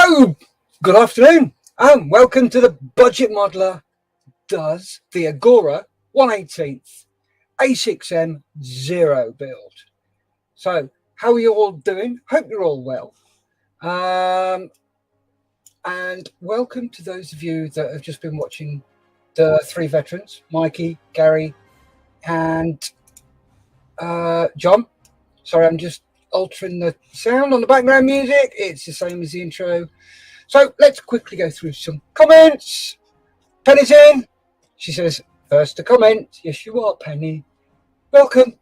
So, good afternoon and welcome to the Budget Modeler does the Agora 1/18th A6M 0 build. So, how are you all doing? Hope you're all well. And welcome to those of you that have just been watching the three veterans, Mikey, Gary, and John. Sorry, I'm just altering the sound on the background music. It's the same as the intro. So let's quickly go through some comments. Penny's in. She says, first to comment. Yes, you are, Penny. Welcome.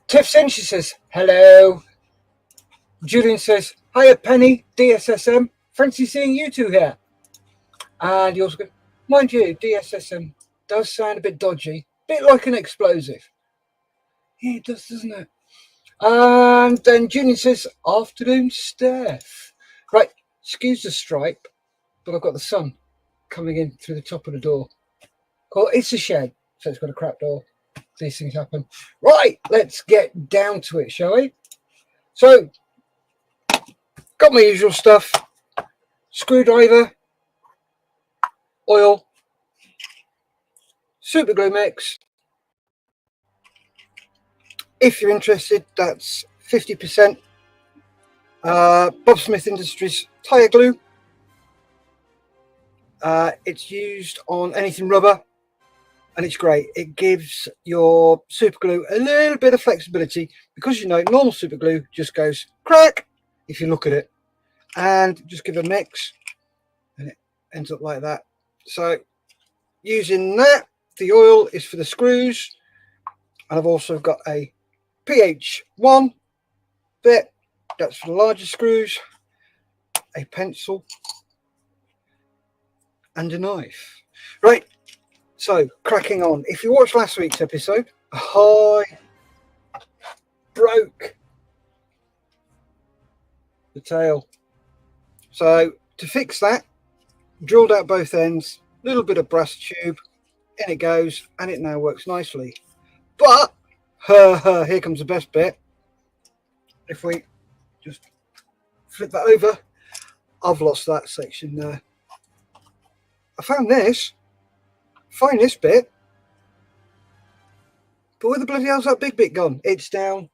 Tiff's in. She says, hello. Julian says, hiya, Penny, DSSM. Fancy seeing you two here. And you also go, mind you, DSSM does sound a bit dodgy. A bit like an explosive. Yeah, it does, doesn't it? And then Julian says, afternoon, Steph. Right, excuse the stripe, but I've got the sun coming in through the top of the door. Cool, it's a shed, so it's got a crap door. These things happen. Right, let's get down to it, shall we? So, got my usual stuff. Screwdriver, oil, super glue mix. If you're interested, that's 50%. Bob Smith Industries tire glue. It's used on anything rubber, and it's great. It gives your super glue a little bit of flexibility because, you know, normal super glue just goes crack if you look at it, and just give a mix and it ends up like that. So using that, the oil is for the screws, and I've also got a PH1 bit, that's for the larger screws, a pencil and a knife. Right, so cracking on. If you watched last week's episode, I broke the tail. So to fix that, drilled out both ends, little bit of brass tube, in it goes, and it now works nicely. But here comes the best bit. If we just flip that over, I've lost that section there. I found this, find this bit, but where the bloody hell's that big bit gone? It's down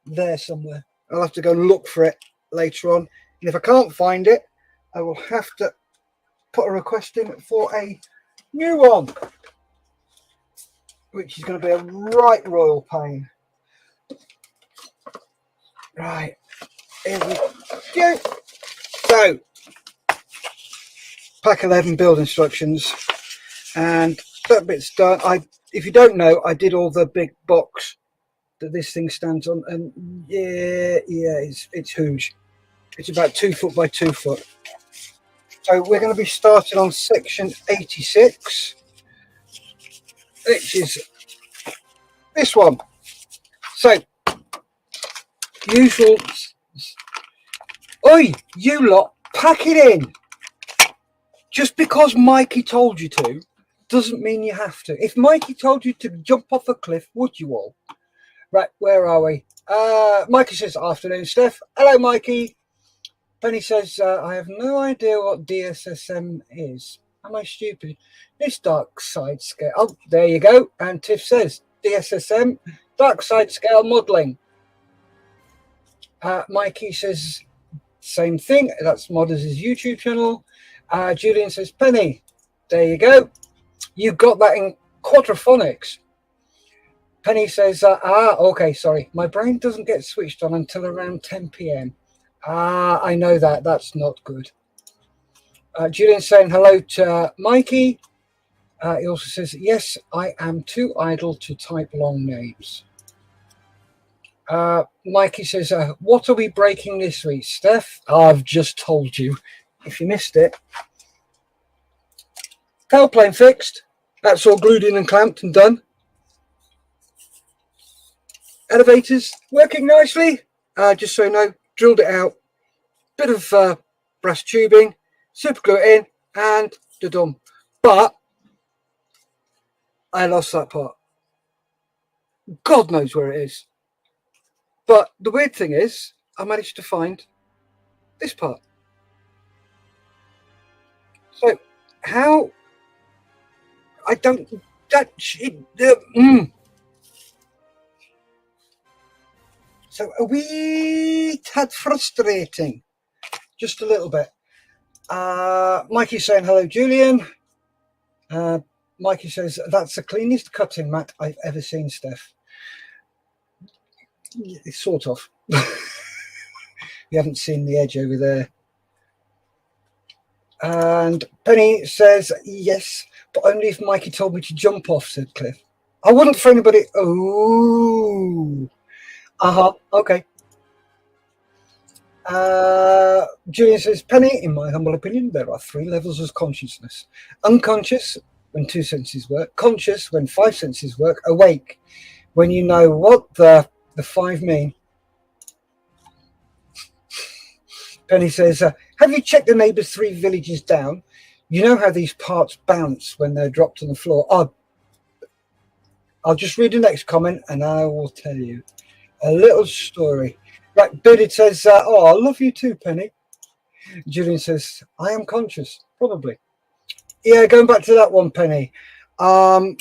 there somewhere. I'll have to go and look for it later on, and if I can't find it, I will have to put a request in for a new one, which is going to be a right royal pain. Right, here we go. So, pack 11 build instructions, and that bit's done. If you don't know, I did all the big box that this thing stands on, and yeah, it's huge. It's about 2 foot by 2 foot. So we're going to be starting on section 86, which is this one. So, usual. Oi, you lot, pack it in. Just because Mikey told you to doesn't mean you have to. If Mikey told you to jump off a cliff, would you all? Right, where are we? Mikey says, afternoon, Steph. Hello, Mikey. Penny says, I have no idea what DSSM is. Am I stupid? This dark side scale. Oh, there you go. And Tiff says, DSSM, dark side scale modelling. Mikey says, same thing. That's Modders' YouTube channel. Julian says, Penny, there you go. You got that in quadraphonics. Penny says, okay, sorry. My brain doesn't get switched on until around 10 p.m. I know that. That's not good. Julian's saying hello to Mikey. He also says, yes, I am too idle to type long names. Mikey says, what are we breaking this week, Steph? I've just told you. If you missed it. Tailplane fixed. That's all glued in and clamped and done. Elevators working nicely. Just so you know, drilled it out. Bit of brass tubing. Super glue it in. And done. But I lost that part. God knows where it is. But the weird thing is, I managed to find this part. So how I don't that so a wee tad frustrating, just a little bit. Mikey's saying hello, Julian. Mikey says that's the cleanest cutting mat I've ever seen, Steph. Sort of. You haven't seen the edge over there. And Penny says yes, but only if Mikey told me to jump off, said Cliff. I wouldn't for anybody. Oh, okay. Julian says, Penny, in my humble opinion, there are 3 levels of consciousness: unconscious, when 2 senses work; conscious, when 5 senses work; awake, when you know what the 5 mean. Penny says, have you checked the neighbours 3 villages down? You know how these parts bounce when they're dropped on the floor. I'll just read the next comment and I will tell you a little story. Right, Bearded says, oh, I love you too, Penny. Julian says, I am conscious, probably. Yeah, going back to that one, Penny. I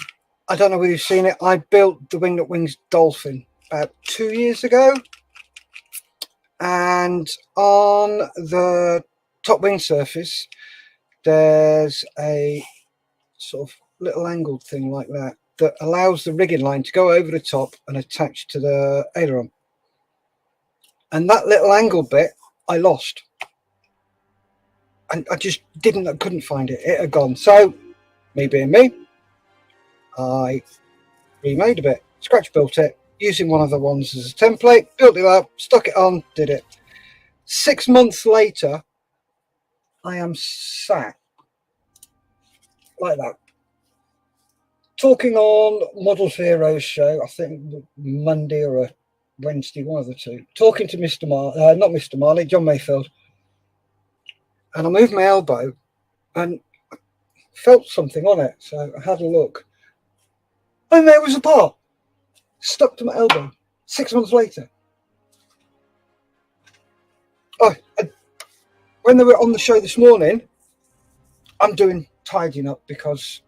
don't know whether you've seen it. I built the Wing That Wings dolphin about 2 years ago. And on the top wing surface, there's a sort of little angled thing like that that allows the rigging line to go over the top and attach to the aileron. And that little angled bit, I lost. And I just couldn't find it. It had gone. So, me being me, I remade a bit, scratch built it, using one of the ones as a template, built it up, stuck it on, did it. 6 months later, I am sat like that, talking on Model Heroes show, I think Monday or a Wednesday, one of the two, talking to not Mr. Marley, John Mayfield. And I moved my elbow and felt something on it. So I had a look. And there was a part stuck to my elbow 6 months later. When they were on the show this morning, I'm doing tidying up because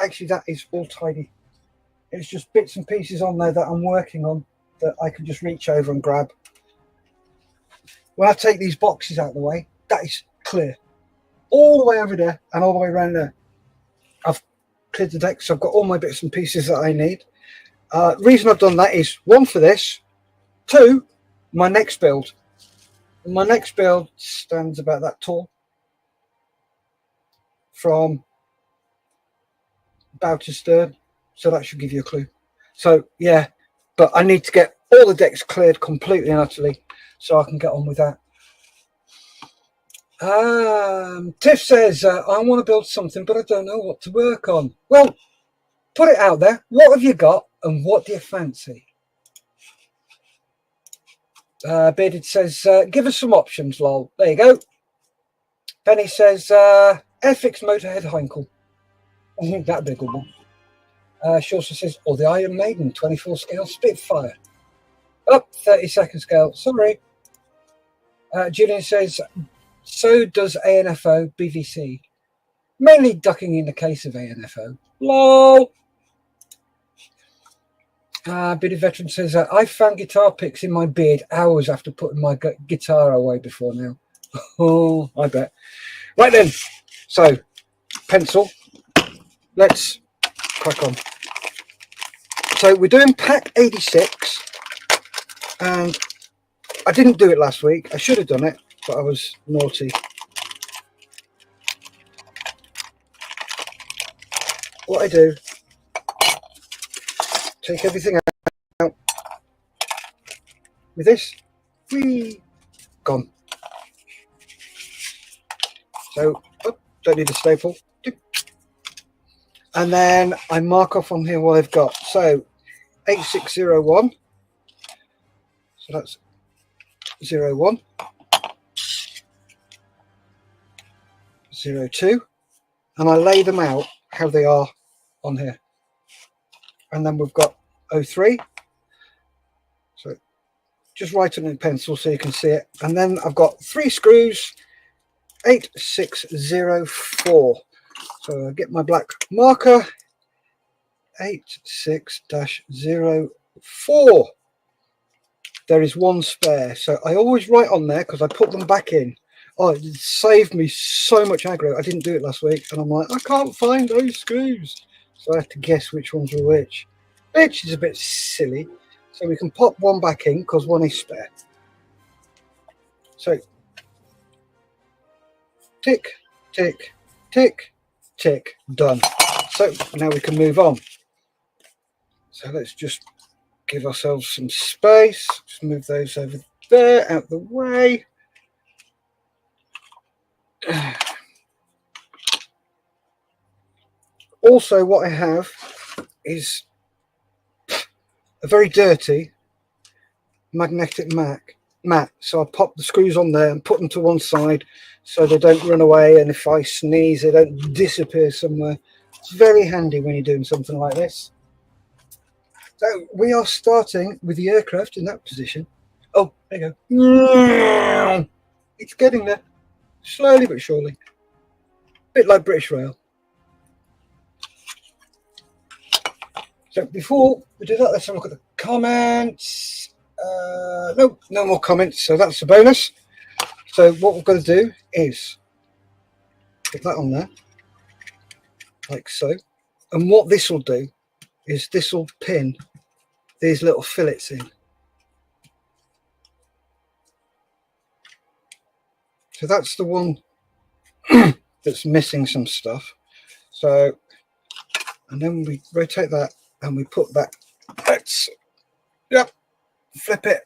actually that is all tidy. It's just bits and pieces on there that I'm working on that I can just reach over and grab. When I take these boxes out of the way, that is clear. All the way over there and all the way around there. I've cleared the deck, so I've got all my bits and pieces that I need. Reason I've done that is 1 for this, 2, my next build. My next build stands about that tall from bow to stern, so that should give you a clue. So yeah, but I need to get all the decks cleared completely and utterly so I can get on with that. Tiff says, I want to build something, but I don't know what to work on. Well, put it out there. What have you got and what do you fancy? Bearded says, give us some options, lol. There you go. Penny says, Airfix Motorhead Heinkel. That'd be a good one. She also says, or the Iron Maiden 24 scale Spitfire. 30-second scale. Sorry. Julian says, so does ANFO BVC. Mainly ducking in the case of ANFO. LOL. Bearded Veteran says, I found guitar picks in my beard hours after putting my guitar away before now. Oh, I bet. Right then. So, pencil. Let's crack on. So we're doing pack 86, and I didn't do it last week. I should have done it, but I was naughty. What I do, take everything out with this, gone. So, don't need a staple. And then I mark off on here what I've got. So, 8601. So that's 01. 02. And I lay them out how they are on here. And then we've got 03. So, just write it in pencil so you can see it. And then I've got 3 screws 8604. So I'll get my black marker. 86-04. There is one spare, so I always write on there because I put them back in. Oh, it saved me so much aggro. I didn't do it last week, and I'm like, I can't find those screws, so I have to guess which ones were which is a bit silly. So we can pop one back in because one is spare. So tick, tick, tick, tick, done. So now we can move on. So let's just give ourselves some space. Just move those over there, out the way. Also, what I have is a very dirty magnetic mat. So I pop the screws on there and put them to one side so they don't run away, and if I sneeze they don't disappear somewhere. It's very handy when you're doing something like this. So we are starting with the aircraft in that position. Oh, there you go. It's getting there, slowly but surely. A bit like British Rail. So before we do that, let's have a look at the comments. No more comments, so that's a bonus. So what we've got to do is put that on there, like so. And what this will do is this will pin these little fillets in. So that's the one that's missing some stuff. So, and then we rotate that and we put that, flip it.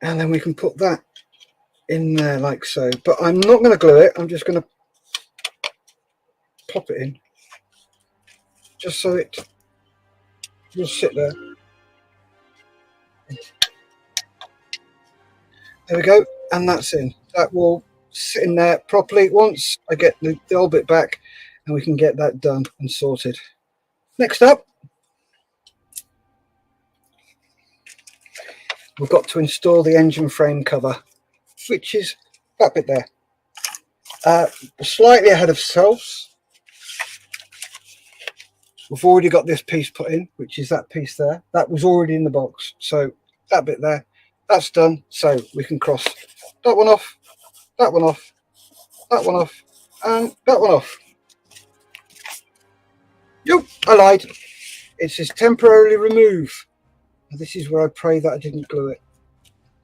And then we can put that in there like so. But I'm not going to glue it. I'm just going to pop it in. Just so it will sit there. There we go. And that's in. That will sit in there properly once I get the old bit back, and we can get that done and sorted. Next up, we've got to install the engine frame cover, which is that bit there. Slightly ahead of ourselves. We've already got this piece put in, which is that piece there. That was already in the box. So that bit there, that's done. So we can cross that one off, that one off, that one off, and that one off. Yep, I lied. It says temporarily remove. And this is where I pray that I didn't glue it.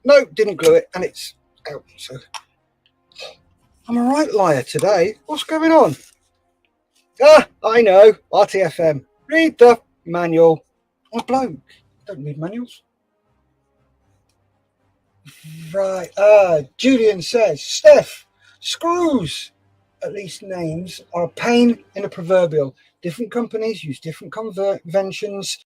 No, didn't glue it, and it's out. So I'm a right liar today. What's going on? Ah, I know. RTFM. Read the manual. I'm a bloke. Don't read manuals. Right. Julian says, Steph, screws, at least names, are a pain in a proverbial. Different companies use different conventions.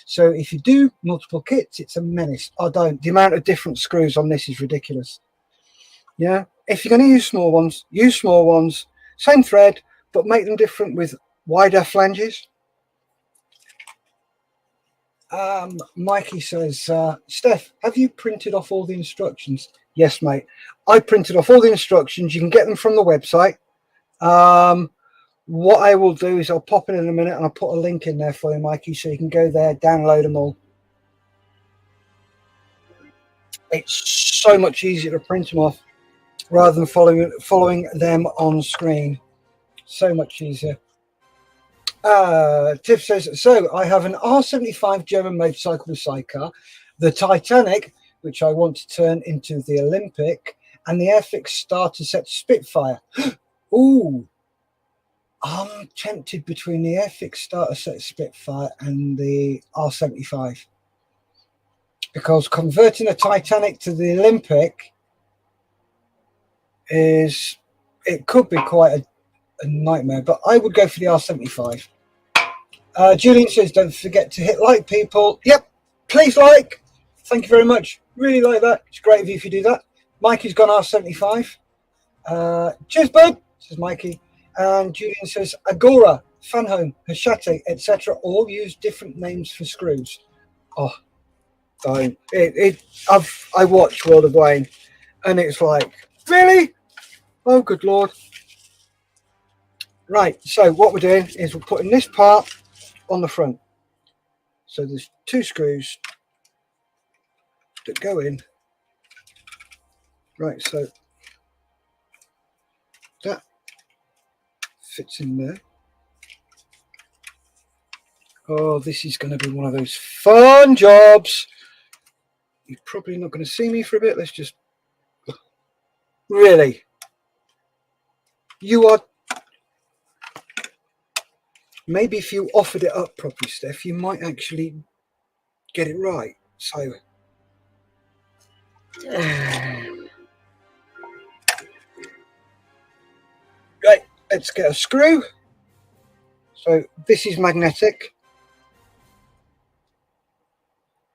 So if you do multiple kits, it's a menace. I don't. The amount of different screws on this is ridiculous. Yeah. If you're going to use small ones, use small ones. Same thread, but make them different with wider flanges. Mikey says, Steph, have you printed off all the instructions? Yes, mate. I printed off all the instructions. You can get them from the website. What I will do is I'll pop in a minute and I'll put a link in there for you, Mikey, so you can go there, download them all. It's so much easier to print them off rather than following them on screen. So much easier. Tiff says, so I have an R75 German motorcycle sidecar, the Titanic, which I want to turn into the Olympic, and the Airfix starter set Spitfire. Ooh, I'm tempted between the Airfix starter set Spitfire and the R75, because converting a Titanic to the Olympic it could be quite a nightmare, but I would go for the R75. Julian says, don't forget to hit like, people. Yep, please like. Thank you very much. Really like that. It's great of you if you do that. Mikey's gone R75. Cheers, bud, says Mikey. And Julian says, Agora, Funhome, Hachette, etc. all use different names for screws. Oh, don't. I watch World of Wayne, And it's like, really? Oh, good Lord. Right, so what we're doing is we're putting this part on the front. So there's 2 screws that go in. Right, so that fits in there. Oh, this is going to be one of those fun jobs. You're probably not going to see me for a bit. Let's just... Really? You are... Maybe if you offered it up properly, Steph, you might actually get it right. So... Right, let's get a screw. So this is magnetic.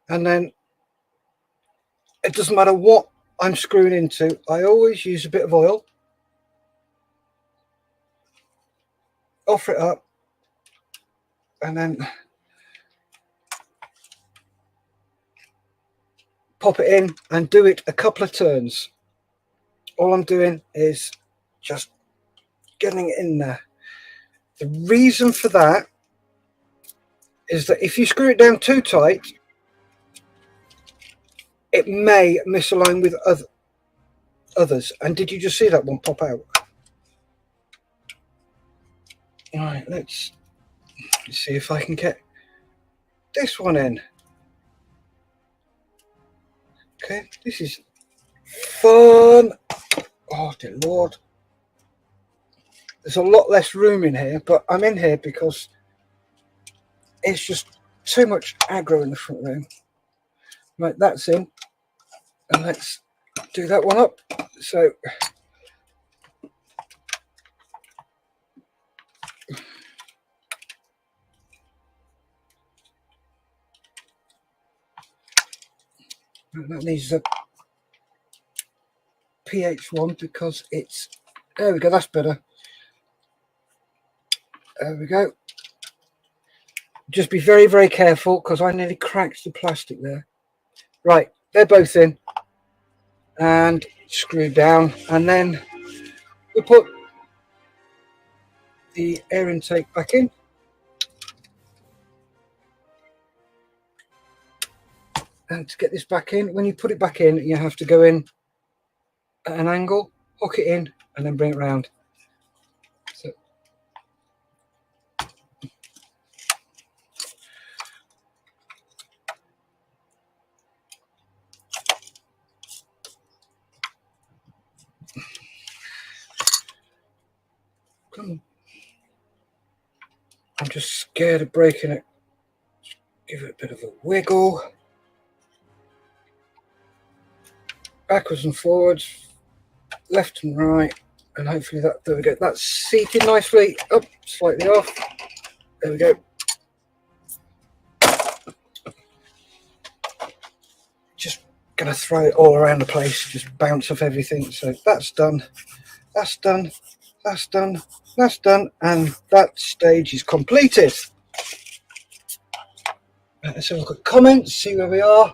And then it doesn't matter what I'm screwing into, I always use a bit of oil. Offer it up. And then pop it in and do it a couple of turns. All I'm doing is just getting it in there. The reason for that is that if you screw it down too tight, it may misalign with others. And did you just see that one pop out? All right, let's see if I can get this one in. Okay, this is fun. Oh dear Lord. There's a lot less room in here, but I'm in here because it's just too much aggro in the front room. Right, that's in. And let's do that one up. So that needs a pH one because it's... There we go, that's better. There we go. Just be very, very careful because I nearly cracked the plastic there. Right, they're both in and screwed down, and then we put the air intake back in. And to get this back in, when you put it back in, you have to go in at an angle, hook it in, and then bring it round. So, come on. I'm just scared of breaking it. Just give it a bit of a wiggle. Backwards and forwards, left and right, and hopefully that, there we go, that's seated nicely. Up, slightly off. There we go. Just gonna throw it all around the place, just bounce off everything. So that's done, that's done, that's done, that's done, and that stage is completed. Let's have a look at comments, see where we are.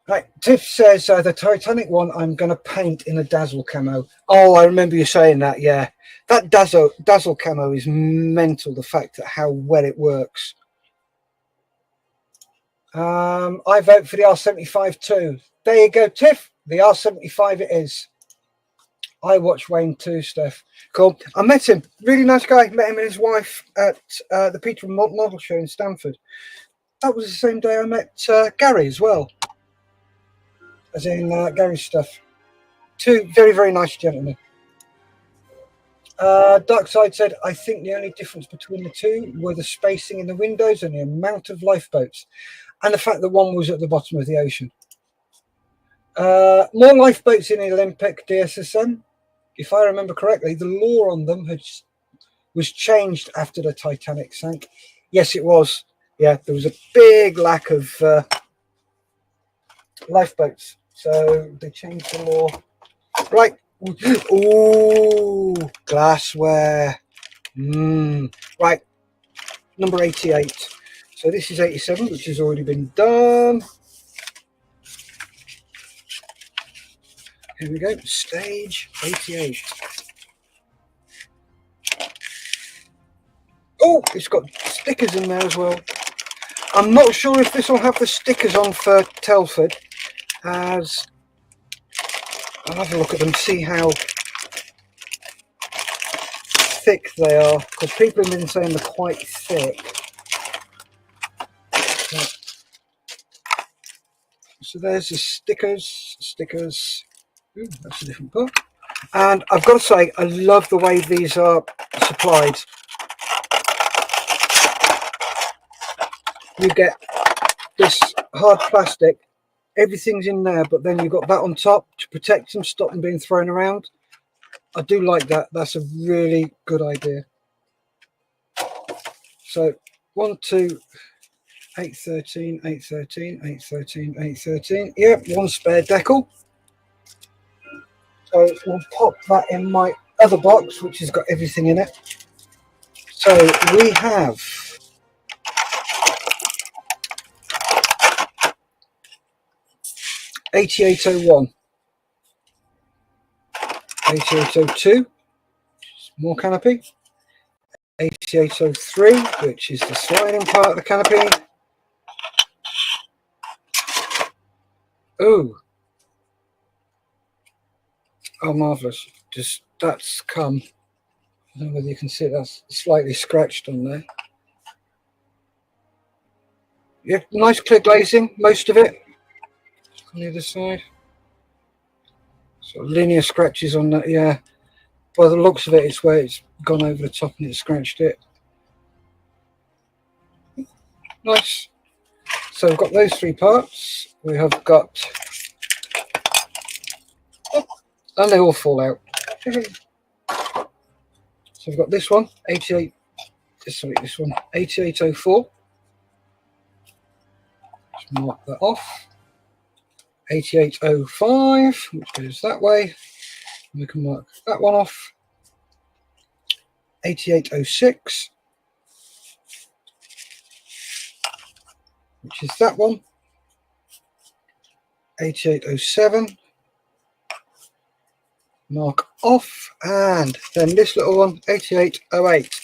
Right, Tiff says the Titanic one I'm going to paint in a Dazzle camo. Oh, I remember you saying that, yeah. That Dazzle camo is mental, the fact that how well it works. I vote for the R75 too. There you go, Tiff. The R75 it is. I watched Wayne too, Steph. Cool. I met him. Really nice guy. Met him and his wife at the Peter Model Show in Stamford. That was the same day I met Gary as well. As in Gary's stuff. Two very, very nice gentlemen. Darkside said, I think the only difference between the two were the spacing in the windows and the amount of lifeboats. And the fact that one was at the bottom of the ocean. More lifeboats in the Olympic DSSM. If I remember correctly, the law on them was changed after the Titanic sank. Yes, it was. Yeah, there was a big lack of lifeboats. So they changed the law. Right. Ooh, glassware. Right. Number 88. So this is 87, which has already been done. Here we go, stage 88. Oh, it's got stickers in there as well. I'm not sure if this will have the stickers on for Telford, as I'll have a look at them, see how thick they are, because people have been saying they're quite thick. So there's the stickers. Ooh, that's a different book. And I've got to say, I love the way these are supplied. You get this hard plastic, everything's in there, but then you've got that on top to protect them, stop them being thrown around. I do like that. That's a really good idea. So 1, 2, 813, 813, 813, 813. Yep, one spare decal. So we'll pop that in my other box, which has got everything in it. So we have 8801, 8802, more canopy, 8803, which is the sliding part of the canopy. Oh, marvellous. Just that's come. I don't know whether you can see it, that's slightly scratched on there. Yeah, nice clear glazing, most of it. On the other side. Sort of linear scratches on that, yeah. By the looks of it, it's where it's gone over the top and it scratched it. Nice. So we've got those three parts. We have got, and they all fall out. So we've got this one, 88. Sorry, this one, 8804. Let's mark that off. 8805, which goes that way. We can mark that one off. 8806, which is that one. 8807, mark off, and then this little one, 8808,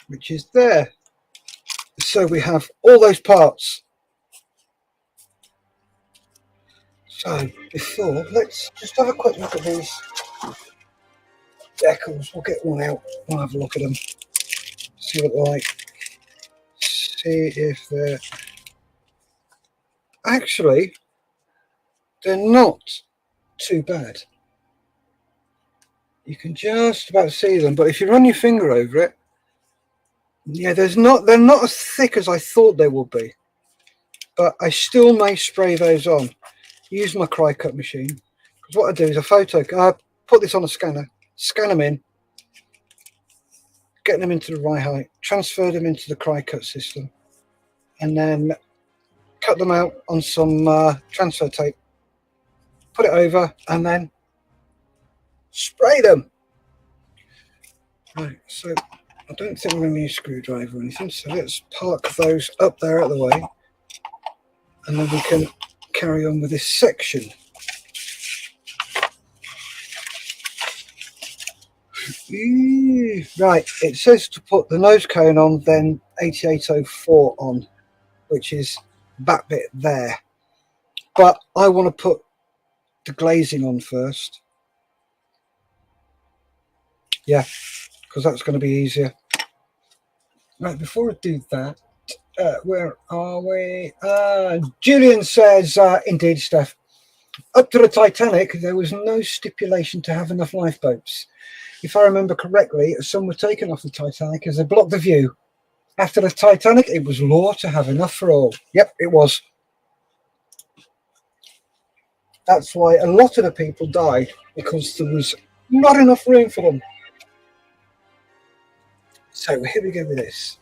which is there. So we have all those parts. So before, let's just have a quick look at these decals. We'll get one out, we'll have a look at them, see what they're like, see if they're actually, they're not too bad. You can just about see them, but if you run your finger over it, yeah, they're not as thick as I thought they would be, but I still may spray those on. Use my cry cut machine, because what I do is I put this on a scanner, scan them in, get them into the right height, transfer them into the cry cut system, and then cut them out on some transfer tape, put it over, and then spray them. Right, so I don't think we're going to use a screwdriver or anything, so let's park those up there out of the way, and then we can carry on with this section. Right, it says to put the nose cone on, then 8804 on, which is that bit there. But I want to put the glazing on first. Yeah, because that's going to be easier. Right, before I do that, where are we? Julian says, indeed, Steph, up to the Titanic, there was no stipulation to have enough lifeboats. If I remember correctly, some were taken off the Titanic as they blocked the view. After the Titanic, it was law to have enough for all. Yep, it was. That's why a lot of the people died, because there was not enough room for them. So here we go with this.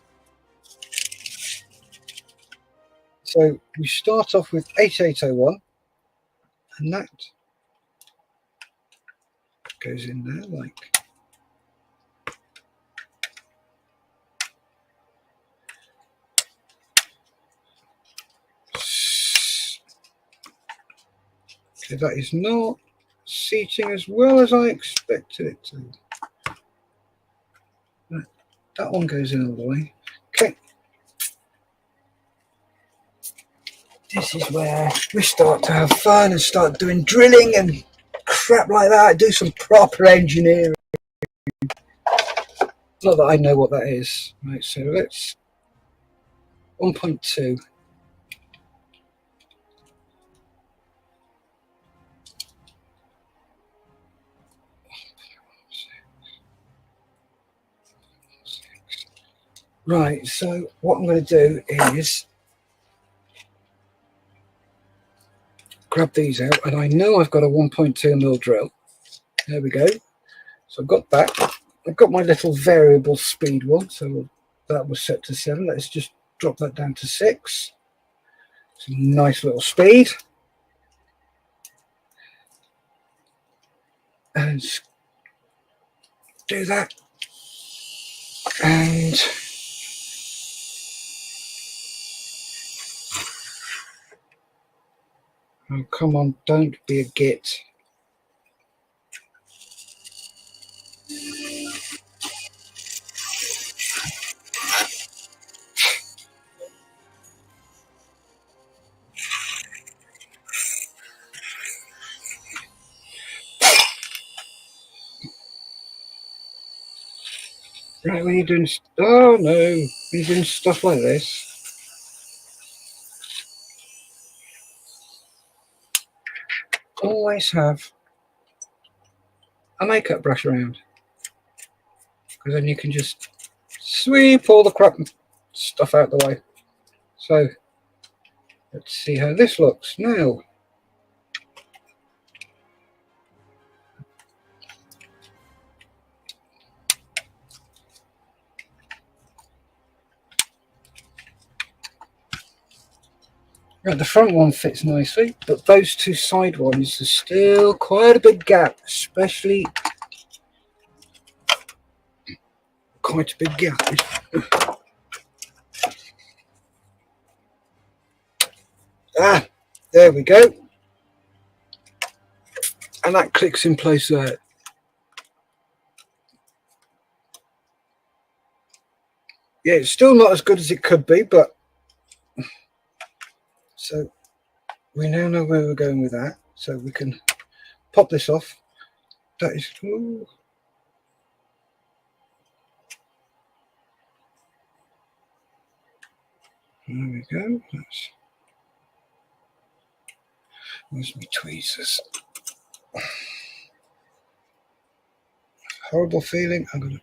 So we start off with 8801, and that goes in there like Okay, that is not seating as well as I expected it to. That one goes in all the way. Okay. This is where we start to have fun and start doing drilling and crap like that. Do some proper engineering. Not that I know what that is. Right, so let's 1.2. Right, so what I'm going to do is grab these out, and I know I've got a 1.2mm drill. There we go. So I've got that. I've got my little variable speed one, so that was set to 7. Let's just drop that down to 6. It's a nice little speed. And do that. And oh, come on, don't be a git. Right, when you're doing, oh no, when you're doing stuff like this, always have a makeup brush around, because then you can just sweep all the crap and stuff out the way. So let's see how this looks now. Right, the front one fits nicely, but those two side ones, there's still quite a big gap, especially quite a big gap. Ah, there we go. And that clicks in place there. Yeah, it's still not as good as it could be, but so we now know where we're going with that. So we can pop this off. That is, ooh. There we go. Where's my tweezers? Horrible feeling. I'm going to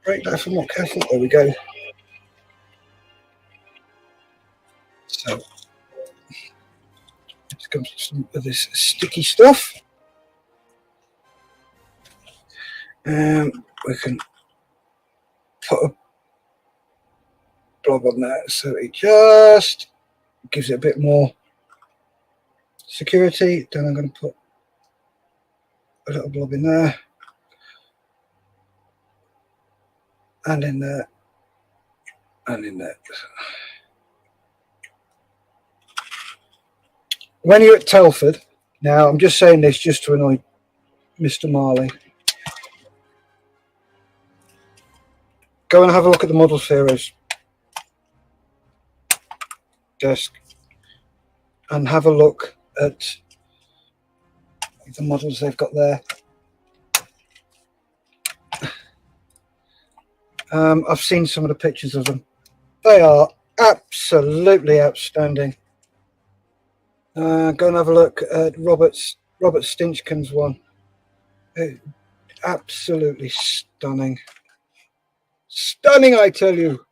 break that if I'm not careful. There we go. So let's come to some of this sticky stuff. We can put a blob on there so it just gives it a bit more security. Then I'm going to put a little blob in there and in there and in there. When you're at Telford, now I'm just saying this just to annoy Mr. Marley, go and have a look at the Model Heroes desk and have a look at the models they've got there. I've seen some of the pictures of them. They are absolutely outstanding. Go and have a look at Robert Stinchkin's one. Absolutely stunning. Stunning, I tell you.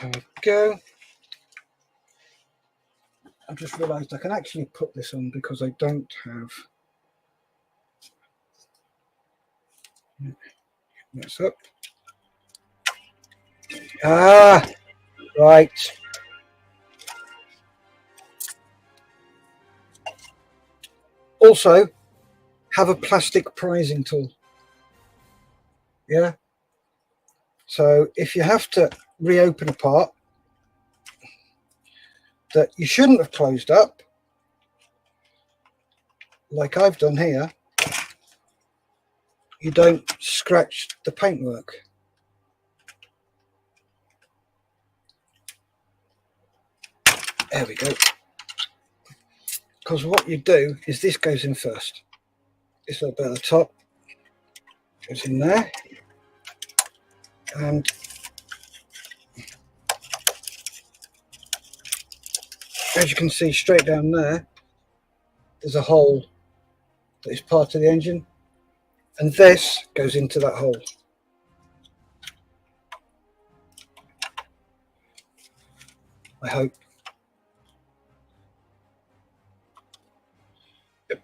There we go. I've just realised I can actually put this on because I don't have. Mess up. Ah, right. also have a plastic prizing tool. Yeah. So if you have to reopen a part that you shouldn't have closed up, like I've done here, you don't scratch the paintwork. There we go. Because what you do is this goes in first. This little bit at the top goes in there, and as you can see straight down there, there's a hole that is part of the engine, and this goes into that hole. I hope. Yep.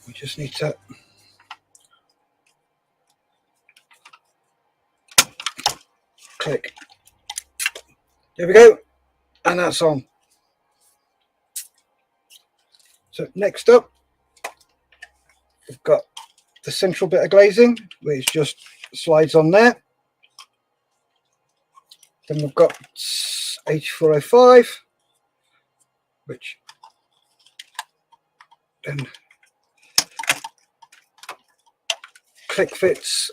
We just need to click. There we go, and that's on. So next up, we've got the central bit of glazing, which just slides on there. Then we've got H405, which then click fits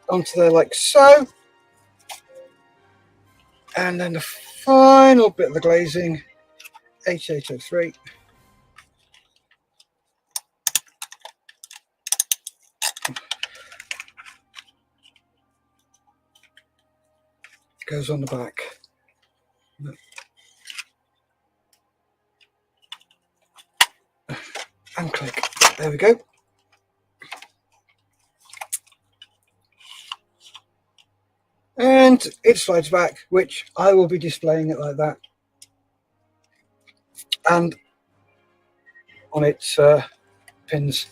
onto there like so. And then the final bit of the glazing, H803, goes on the back. And click. There we go. And it slides back, which I will be displaying it like that. And on its pins.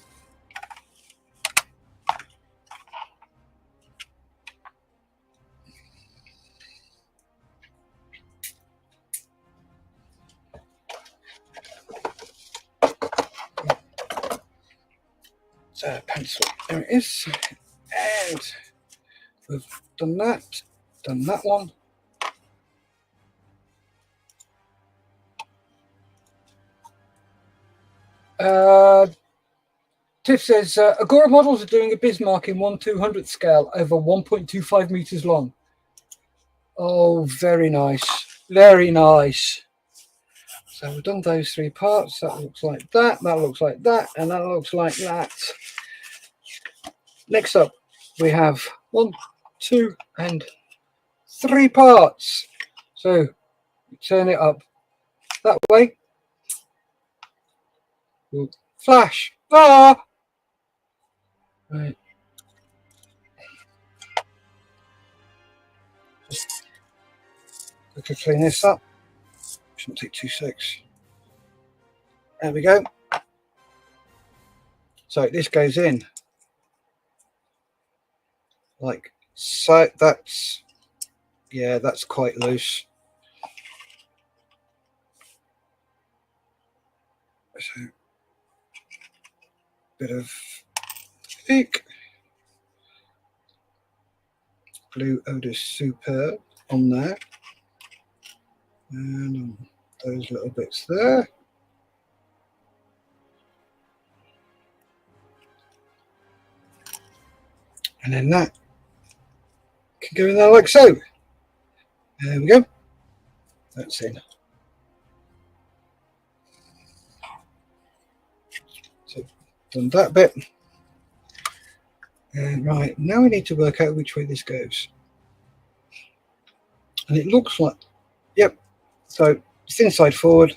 So pencil, there it is. And we've done that one. Tiff says, Agora Models are doing a Bismarck in 1/200th scale over 1.25 meters long. Oh, very nice. Very nice. So we've done those three parts. That looks like that, that looks like that, and that looks like that. Next up, we have 1, 2, and 3 parts. So turn it up that way. We'll flash. Ah! Right. Just quickly clean this up. Shouldn't take 2 seconds. There we go. So this goes in like so. That's, yeah, that's quite loose. So bit of thick glue odor superb on there, and on those little bits there. And then that can go in there like so. There we go. That's in. So done that bit. And right, now we need to work out which way this goes. And it looks like, yep. So it's inside forward,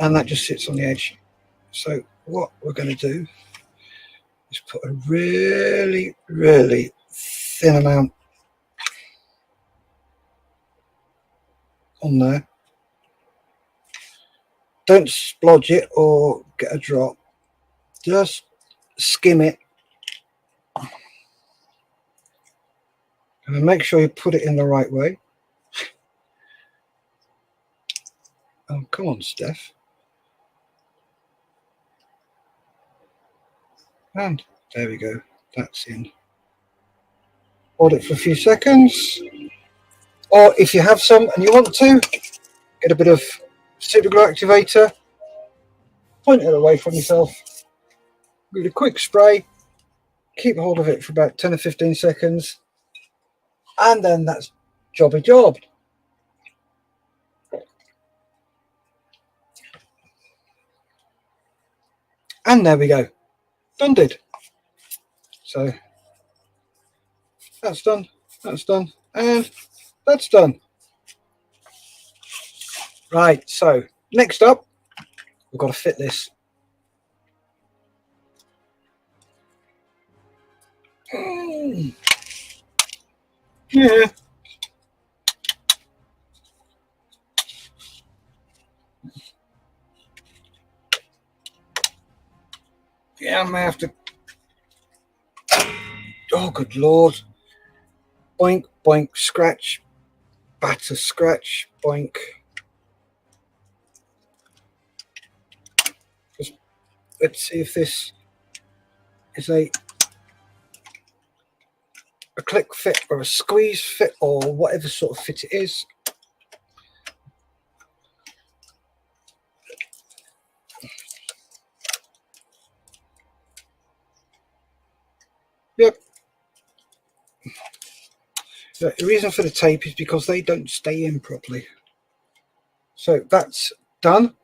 and that just sits on the edge. So what we're going to do is put a really, really thin amount on there. Don't splodge it or get a drop. Just skim it. And make sure you put it in the right way. Oh, come on, Steph. And there we go. That's in. Hold it for a few seconds. Or if you have some and you want to, get a bit of super glue activator, point it away from yourself, give it a quick spray, keep hold of it for about 10 or 15 seconds, and then that's jobby job. And there we go. Done did. So that's done, and that's done. Right, so next up, we've got to fit this. Yeah. Yeah, I may have to. Oh, good Lord. Boink, boink, scratch, batter, scratch, boink. Just, let's see if this is a click fit or a squeeze fit or whatever sort of fit it is. Yep. The reason for the tape is because they don't stay in properly. So that's done.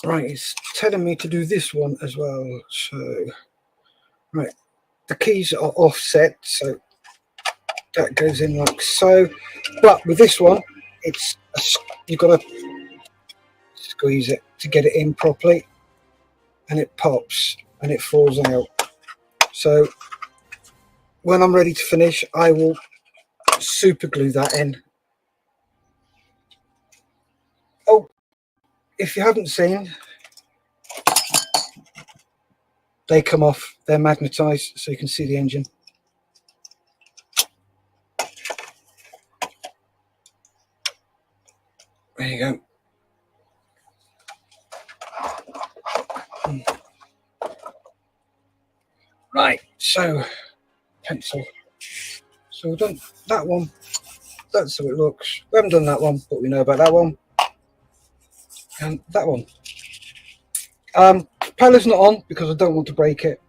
Right, it's telling me to do this one as well. So, right, the keys are offset, so that goes in like so. But with this one, it's you've got to squeeze it to get it in properly, and it pops and it falls out. So when I'm ready to finish, I will super glue that in. Oh, if you haven't seen, they come off, they're magnetized, so you can see the engine. There you go. Right, so pencil. So we've done that one. That's how it looks. We haven't done that one, but we know about that one. And that one. Propeller's not on because I don't want to break it.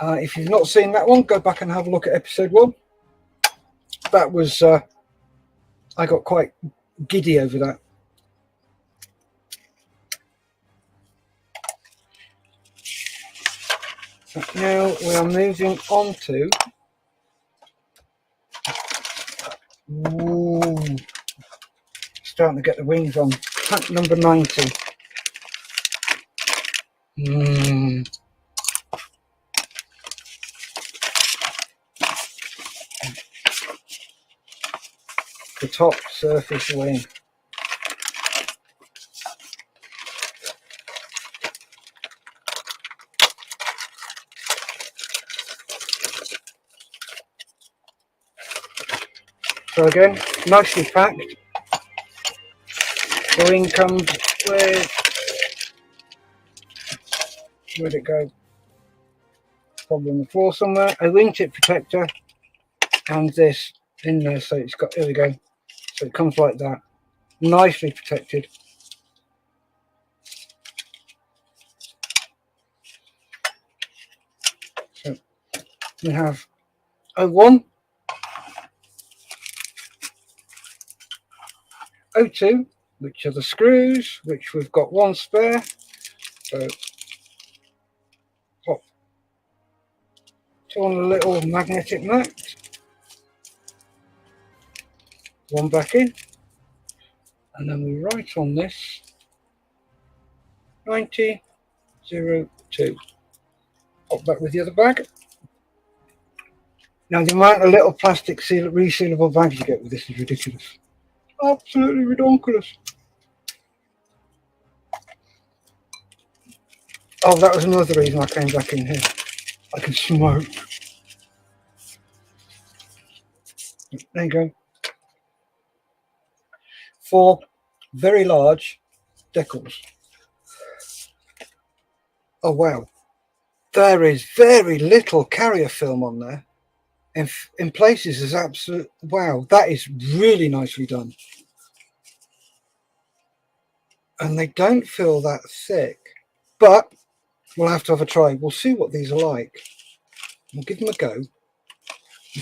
If you've not seen that one, go back and have a look at episode 1. That was, I got quite giddy over that. So now we are moving on to starting to get the wings on. Tank number 90. The top surface wing. So again, nicely packed. The wing comes with, where'd it go? Probably on the floor somewhere. A wingtip protector and this in there. So it's got, here we go. So it comes like that. Nicely protected. So we have 01, 02, which are the screws, which we've got one spare. So pop two on a little magnetic nut, one back in, and then we write on this 9002. Pop that with the other bag. Now the amount of little plastic resealable bags you get with this is ridiculous. Absolutely ridiculous. Oh, that was another reason I came back in here. I can smoke. There you go. 4 very large decals. Oh wow, there is very little carrier film on there. In places is absolute wow. That is really nicely done, and they don't feel that thick. But we'll have to have a try. We'll see what these are like. We'll give them a go and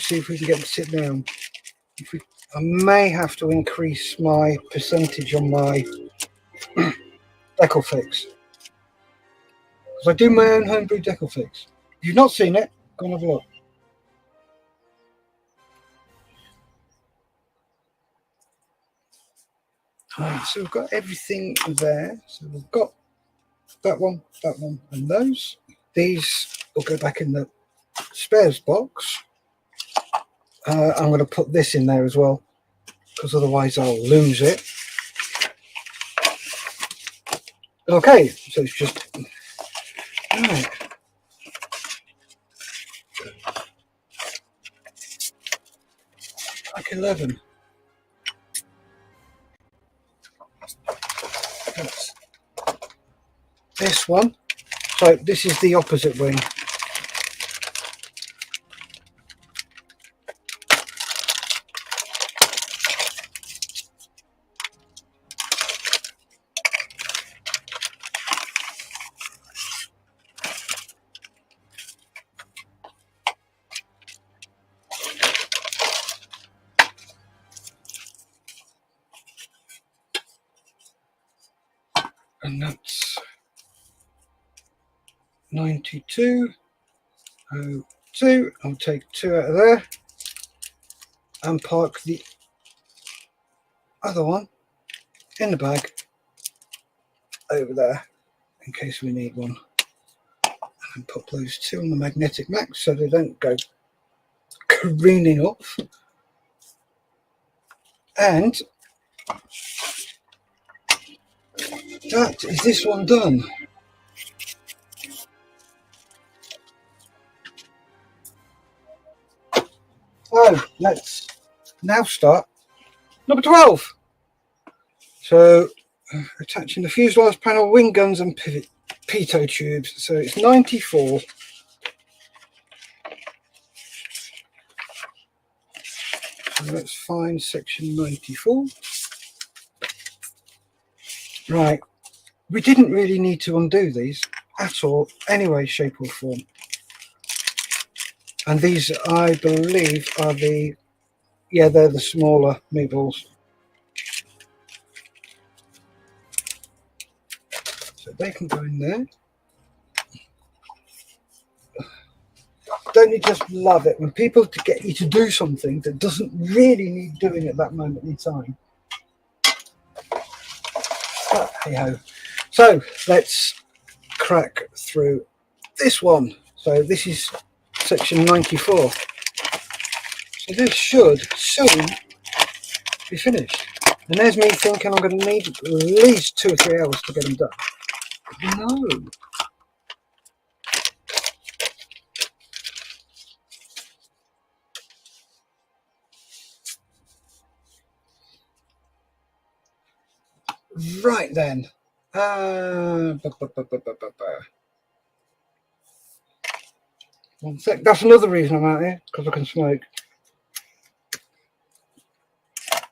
see if we can get them to sit down. I may have to increase my percentage on my decal fix, because I do my own homebrew decal fix. If you've not seen it, go and have a look. Right, so we've got everything there. So we've got that one, and those. These will go back in the spares box. I'm going to put this in there as well, because otherwise I'll lose it. Okay, so it's just right. Like 11. That's this one. So this is the opposite wing. And that's 92.02. I'll take 2 out of there and park the other one in the bag over there in case we need one. And put those 2 on the magnetic max so they don't go careening off. And that is this one done. So let's now start number 12. So attaching the fuselage panel, wing guns and pivot pitot tubes. So it's 94. So let's find section 94. Right, we didn't really need to undo these at all, any way, shape or form. And these, I believe, are the, yeah, they're the smaller meatballs. So they can go in there. Don't you just love it when people get you to do something that doesn't really need doing at that moment in time? But hey ho. So let's crack through this one. So this is section 94. So this should soon be finished. And there's me thinking I'm going to need at least 2 or 3 hours to get them done. No. Right then. One sec. That's another reason I'm out here, because I can smoke.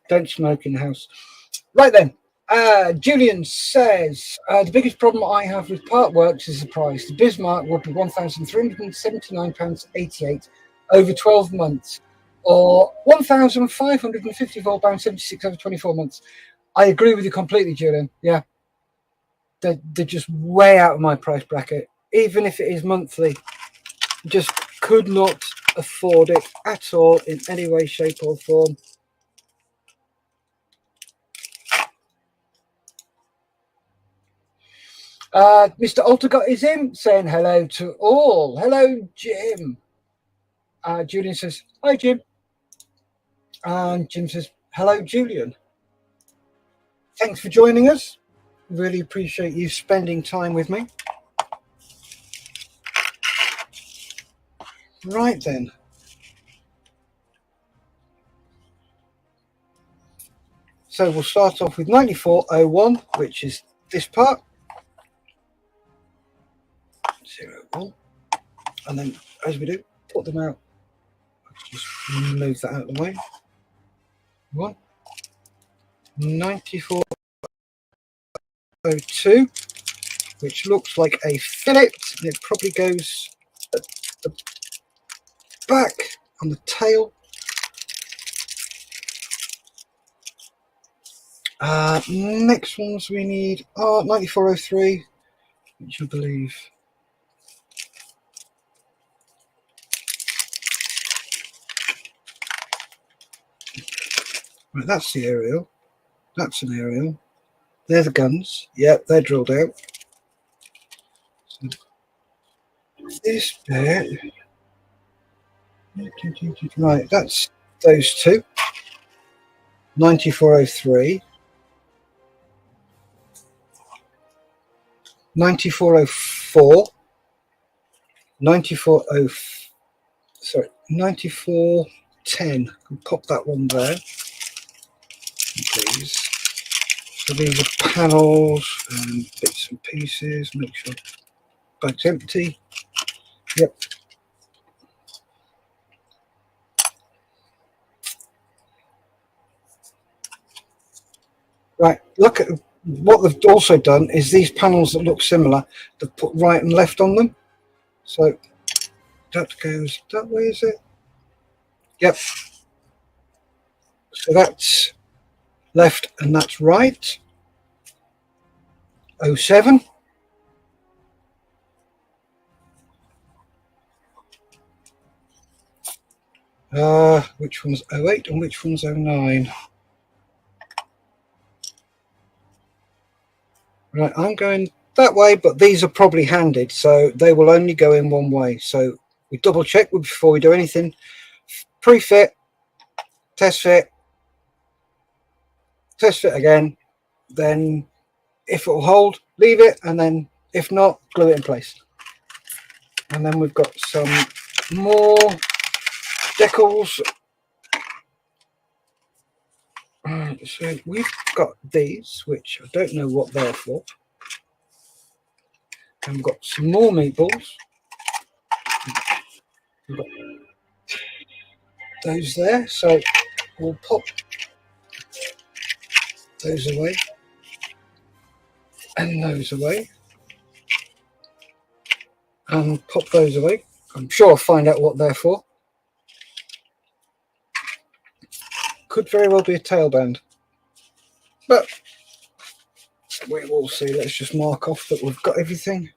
Don't smoke in the house. Right then. Julian says, the biggest problem I have with part works is the price. The Bismarck would be £1,379.88 over 12 months, or £1,554.76 over 24 months. I agree with you completely, Julian. Yeah. They're just way out of my price bracket. Even if it is monthly, just could not afford it at all in any way, shape or form. Mr. Altergott is in, saying hello to all. Hello, Jim. Julian says, hi, Jim. And Jim says, hello, Julian. Thanks for joining us. Really appreciate you spending time with me. Right then. So we'll start off with 9401, which is this part. 01. And then, as we do, put them out. Just move that out of the way. 1. 9402, which looks like a fillet, and it probably goes at the back on the tail. Next ones we need are 9403, which I believe right, that's the aerial. That's an aerial. They're the guns. Yep, they're drilled out. So this bit, right, that's those two. 9403, 9404, 9410. I'll pop that one there, please. So these are panels and bits and pieces. Make sure bag's empty. Yep. Right, look at what they've also done is these panels that look similar, they've put right and left on them. So that goes that way, is it? Yep. So that's left and that's right. 07. Which one's 08 and which one's 09? Right, I'm going that way, but these are probably handed, so they will only go in one way. So we double check before we do anything. Pre-fit, test fit again. Then if it will hold, leave it, and then if not, glue it in place. And then we've got some more decals. So we've got these, which I don't know what they're for. And we've got some more meatballs. We've got those there, so we'll pop those away and those away and pop those away. I'm sure I'll find out what they're for. Could very well be a tailband, but we will see. Let's just mark off that we've got everything.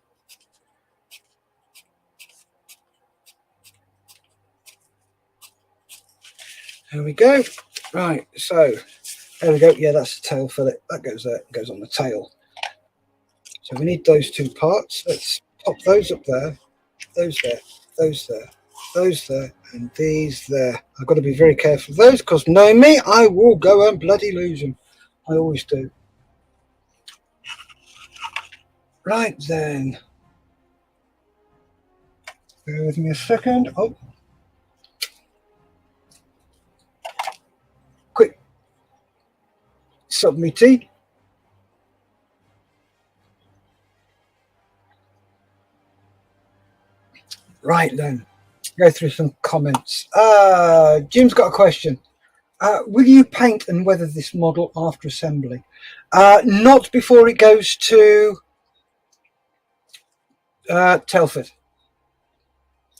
There we go. Right, so there we go. Yeah, that's the tail fillet. That goes there. It goes on the tail. So we need those two parts. Let's pop those up there. Those there. Those there. Those there. And these there. I've got to be very careful of those because knowing me, I will go and bloody lose them. I always do. Right then. Bear with me a second. Oh. Quick. Submit tea. Right then. Go through some comments. Jim's got a question. Will you paint and weather this model after assembly? Not before it goes to Telford.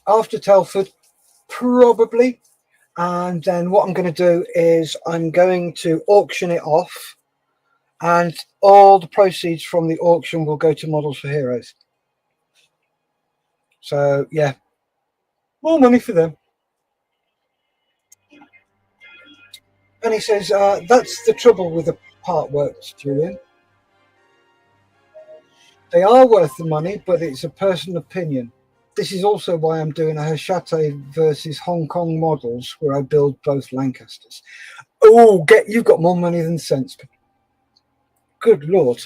After Telford, probably. And then what I'm going to do is I'm going to auction it off, and all the proceeds from the auction will go to Models for Heroes. So yeah, more money for them. And he says, that's the trouble with the part works, Julian. They are worth the money, but it's a personal opinion. This is also why I'm doing a Hachette versus Hong Kong models where I build both Lancasters. Oh, you've got more money than sense. Good Lord.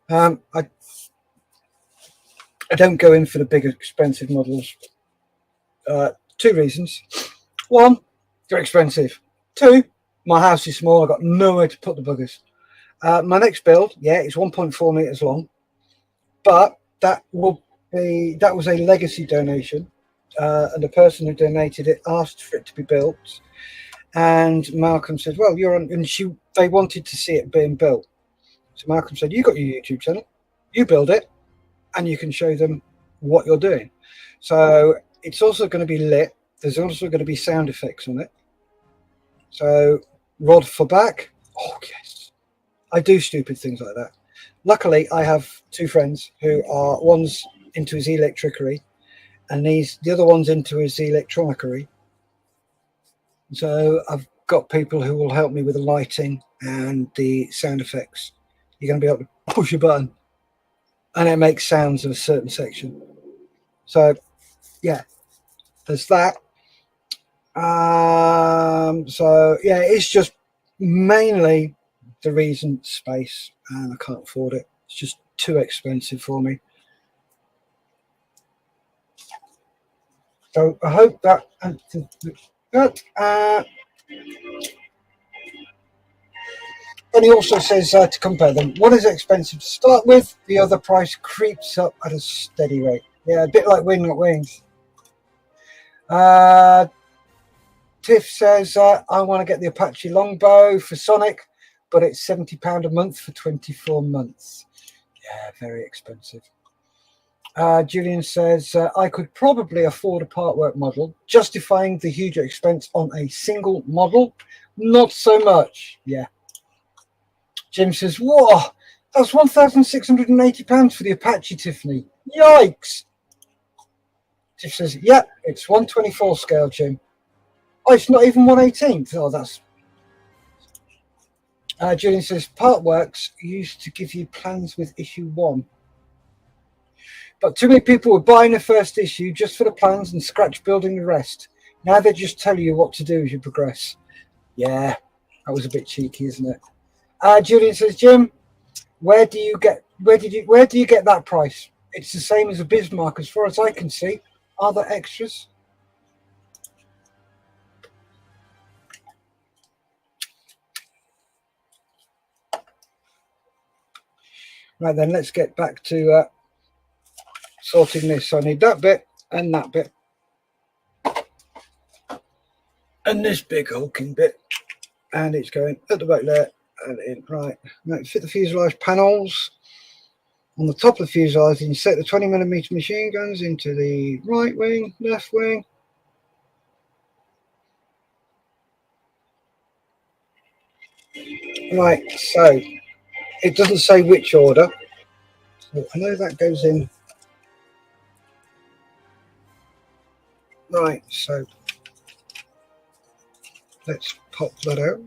I don't go in for the big expensive models. 2 reasons. 1, they're expensive. 2, My house is small. I've got nowhere to put the buggers. My next build, yeah, it's 1.4 meters long, but that was a legacy donation, and the person who donated it asked for it to be built, and Malcolm said, "Well, you're on," and they wanted to see it being built. So Malcolm said, "You got your YouTube channel, you build it, and you can show them what you're doing." So it's also going to be lit. There's also going to be sound effects on it. So rod for back. Oh yes, I do stupid things like that. Luckily, I have two friends who are, one's into his electricery, and the other one's into his electronicery. So I've got people who will help me with the lighting and the sound effects. You're going to be able to push a button, and it makes sounds in a certain section. So yeah, there's that. So yeah, it's just mainly the reason space, and I can't afford it. It's just too expensive for me. So I hope that answers that. And he also says to compare them. One is expensive to start with, the other price creeps up at a steady rate. Yeah, a bit like Wing Not Wings. Tiff says, I want to get the Apache Longbow for Sonic, but it's £70 a month for 24 months. Yeah, very expensive. Julian says, I could probably afford a part work model, justifying the huge expense on a single model. Not so much. Yeah. Jim says, whoa, that's £1,680 for the Apache, Tiffany. Yikes. Tiff says, yeah, it's 124 scale, Jim. Oh, it's not even 1/18th. Oh, that's... Julian says, Partworks used to give you plans with issue 1. But too many people were buying the first issue just for the plans and scratch building the rest. Now they just tell you what to do as you progress. Yeah, that was a bit cheeky, isn't it? Julian says, Jim, where do you get that price? It's the same as a Bismarck as far as I can see. Are there extras? Right then, let's get back to sorting this. So I need that bit and that bit. And this big hulking bit. And it's going at the back there and in. Right. Now fit the fuselage panels. On the top of the fuselage, you set the 20mm machine guns into the right wing, left wing. Right, so it doesn't say which order. So I know that goes in. Right, so let's pop that out.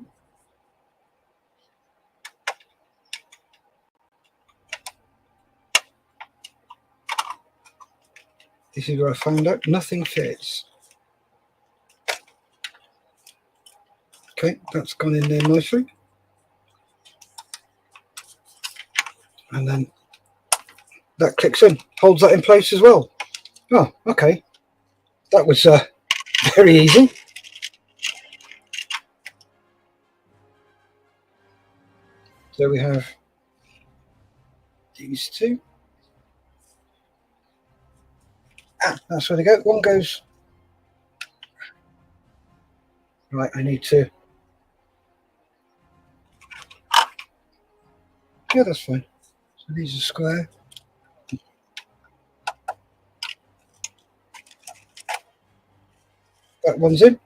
This is where I found out nothing fits. Okay, that's gone in there nicely. And then that clicks in, holds that in place as well. Oh, okay. That was very easy. So we have these two. That's where they go. One goes. Right, I need to. Yeah, that's fine. So these are square. That one's in.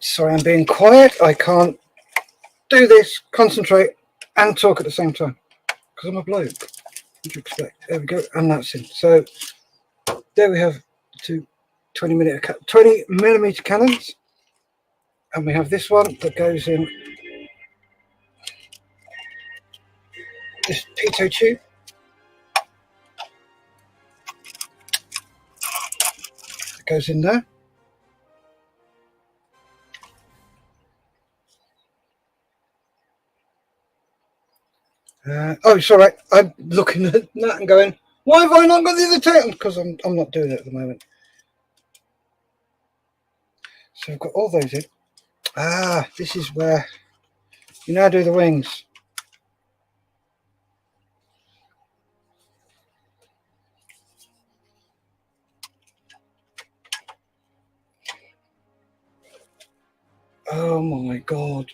Sorry, I'm being quiet. I can't do this, concentrate, and talk at the same time because I'm a bloke. What do you expect? There we go, and that's in. So there we have two 20mm cannons, and we have this one that goes in this pitot tube. It goes in there. Oh, it's all right. I'm looking at that and going, why have I not got the other tail? Because I'm not doing it at the moment. So I've got all those in. Ah, this is where you now do the wings. Oh my God.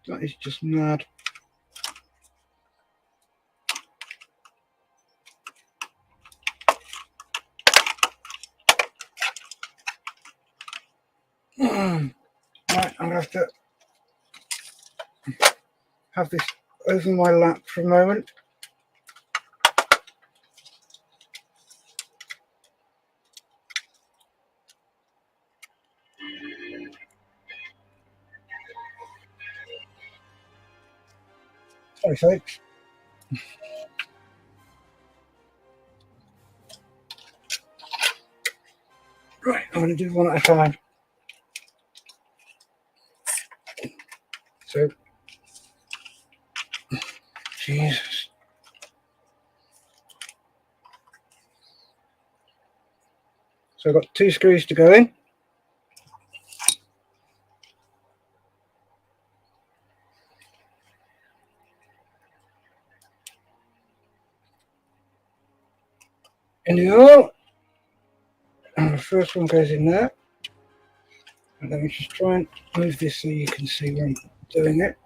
That is just mad. Right, I'm going to have this over my lap for a moment. Sorry, folks. Right, I'm going to do one at a time. So, Jesus. So I've got 2 screws to go in. In the hole. And the first one goes in there. And let me just try and move this so you can see where I'm doing it.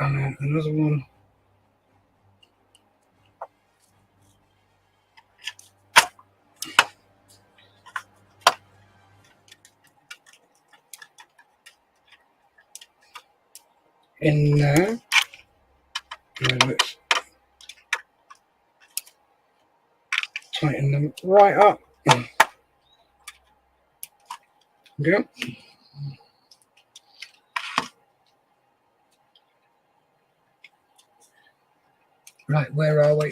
And then another one. In there. And let's tighten them right up. Okay. Right, where are we?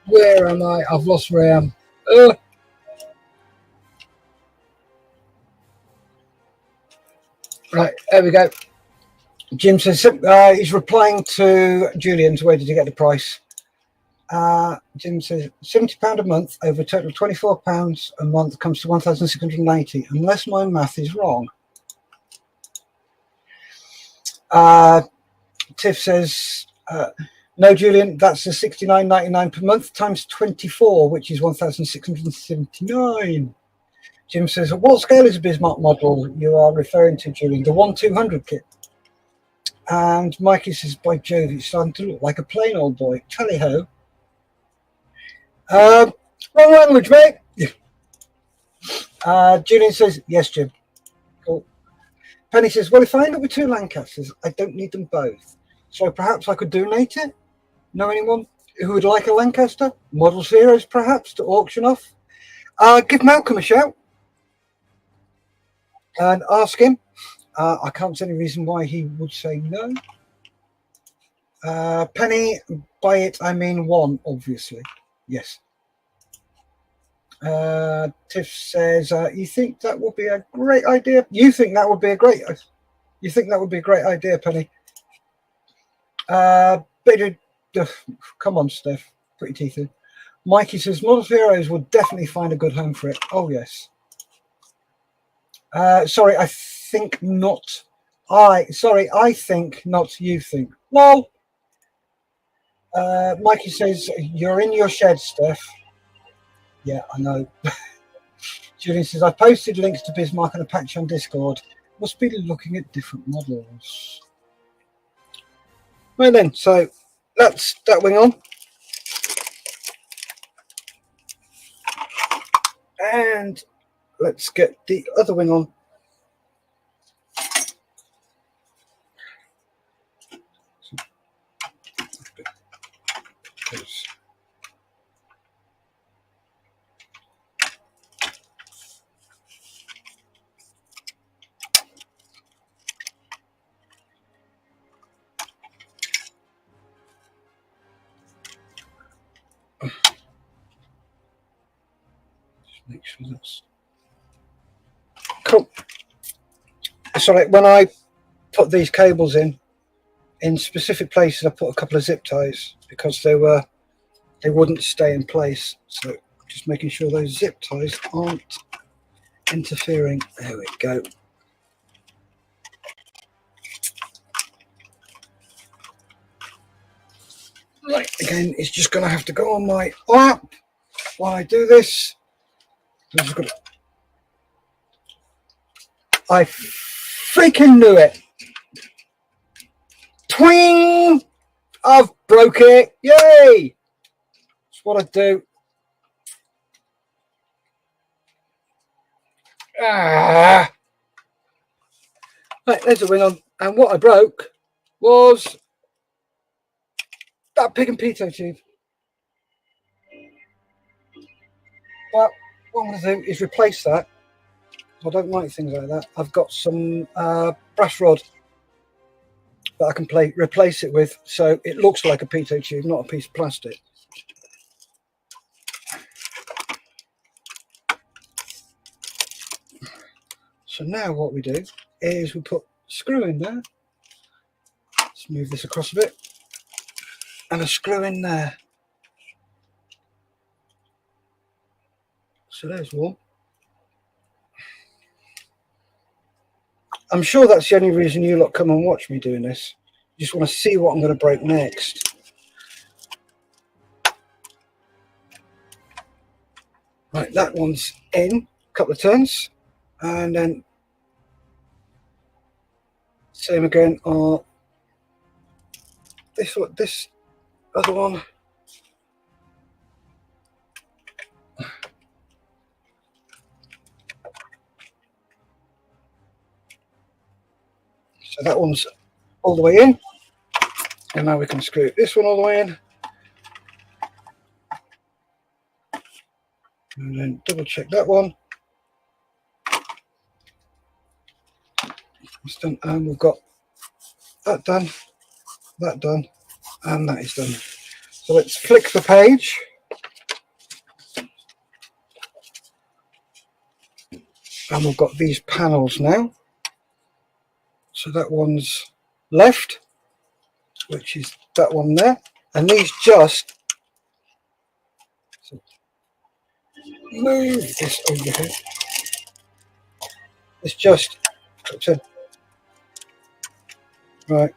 Where am I? I've lost where I am. Right, there we go. Jim says he's replying to Julian's. Where did you get the price? Jim says £70 a month over a total of £24 a month comes to 1,680, unless my math is wrong. Tiff says no, Julian, that's the $69.99 per month times 24, which is 1,679. Jim says, what scale is a Bismarck model you are referring to, Julian? The 1-200 kit. And Mikey says, by Jove, it's starting to look like a plain old boy. Tally-ho. Wrong language, mate. Julian says, yes, Jim. Cool. Penny says, well, if I end up with 2 Lancasters, I don't need them both. So perhaps I could donate it? Know anyone who would like a Lancaster? Models Heroes, perhaps, to auction off? Give Malcolm a shout and ask him. I can't see any reason why he would say no. Penny, by it, I mean 1, obviously. Yes. Tiff says, you think that would be a great idea? You think that would be a great idea, Penny? Come on, Steph. Pretty teethy. Mikey says, Models Heroes would definitely find a good home for it. Oh, yes. Sorry, I think not. I think, not you think. Lol. Mikey says, you're in your shed, Steph. Yeah, I know. Julian says, I posted links to Bismarck and Apache on Discord. Must be looking at different models. Right then, so that's that wing on. And let's get the other wing on. Just make sure that's cool. Sorry, when I put these cables in specific places, I put a couple of zip ties because they wouldn't stay in place. So just making sure those zip ties aren't interfering. There we go. Right, again, it's just going to have to go on my lap while I do this. I freaking knew it. Twing! I've broke it. Yay! That's what I do. Ah. Right, there's a wing on. And what I broke was that pig and pitot tube. But what I'm going to do is replace that. I don't like things like that. I've got some brass rod that I can replace it with, so it looks like a pitot tube, not a piece of plastic. So now what we do is we put a screw in there. Let's move this across a bit. And a screw in there. So there's one. I'm sure that's the only reason you lot come and watch me doing this. You just want to see what I'm going to break next. Right, that one's in, a couple of turns. And then same again on this other one. So that one's all the way in. And now we can screw this one all the way in. And then double check that one. It's done, and we've got that done, and that is done. So let's flick the page. And we've got these panels now. So that one's left, which is that one there. And these just move this over here. It's just clips in. Right.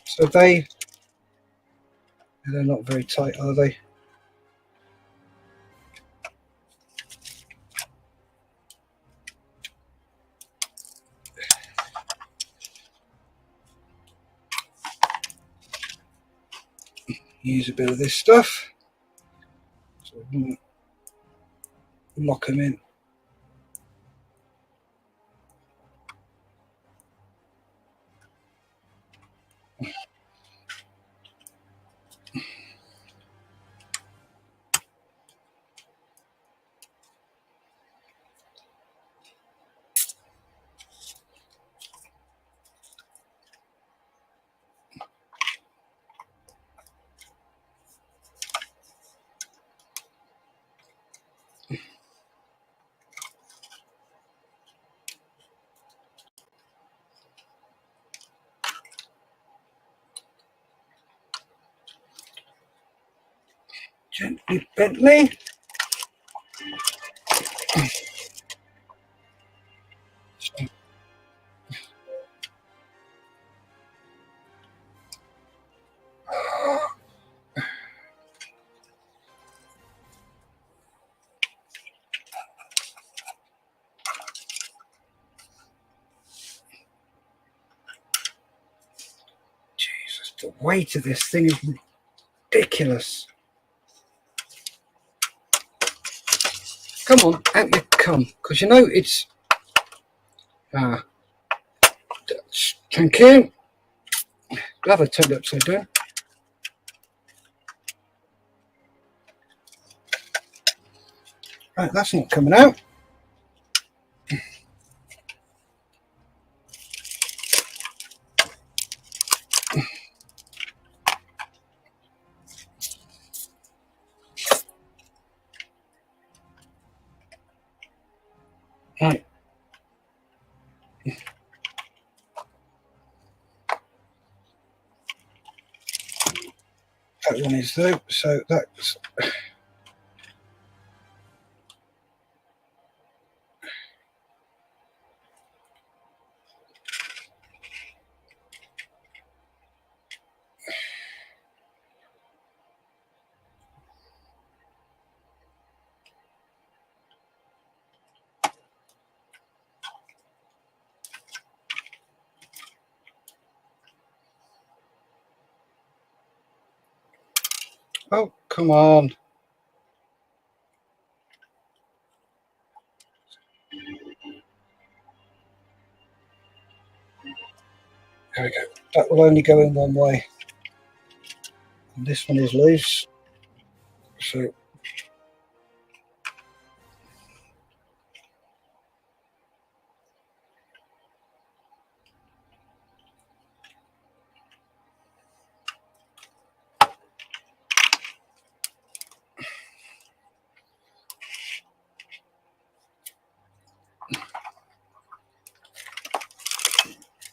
So they're not very tight, are they? Use a bit of this stuff. So lock them in. Gently, Bentley. Jesus, the weight of this thing is ridiculous. Come on, out you come, because you know it's. Thank you. Glad I turned it upside down. Right, that's not coming out. Right. That one is though, so that's. Oh, come on. There we go. That will only go in one way. And this one is loose. So.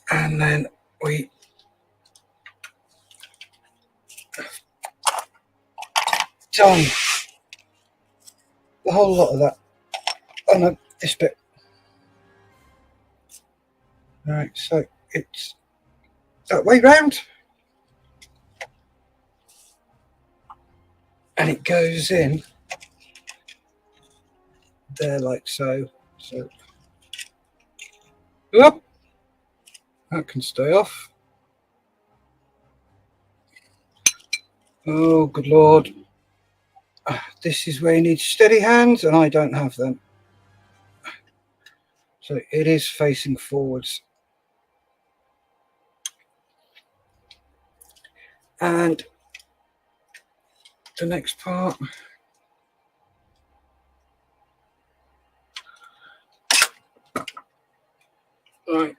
And then we done the whole lot of that. Oh no, this bit. Right, so it's that way round. And it goes in there like so. So up. That can stay off. Oh, good Lord. This is where you need steady hands, and I don't have them. So it is facing forwards. And the next part. Right.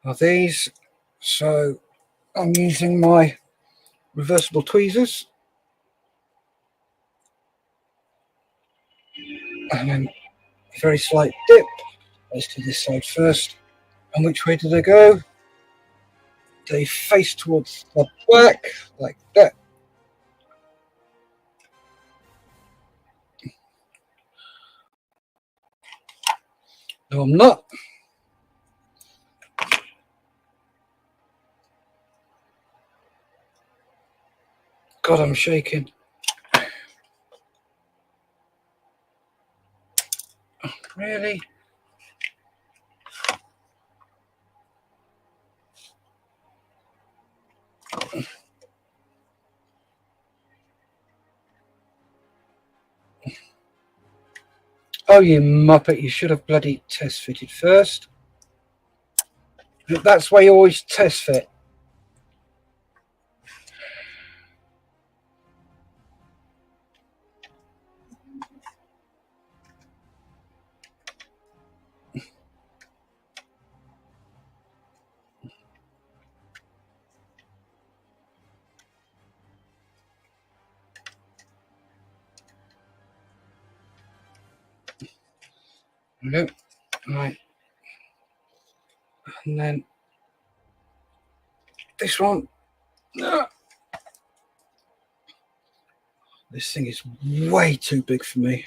Are these. So I'm using my reversible tweezers. And then a very slight dip. Let's do this side first. And which way do they go? They face towards the back, like that. No, I'm not. God, I'm shaking. Really? Oh, you muppet, you should have bloody test fitted first. That's why you always test fit. Okay. Right. And then this one. This thing is way too big for me.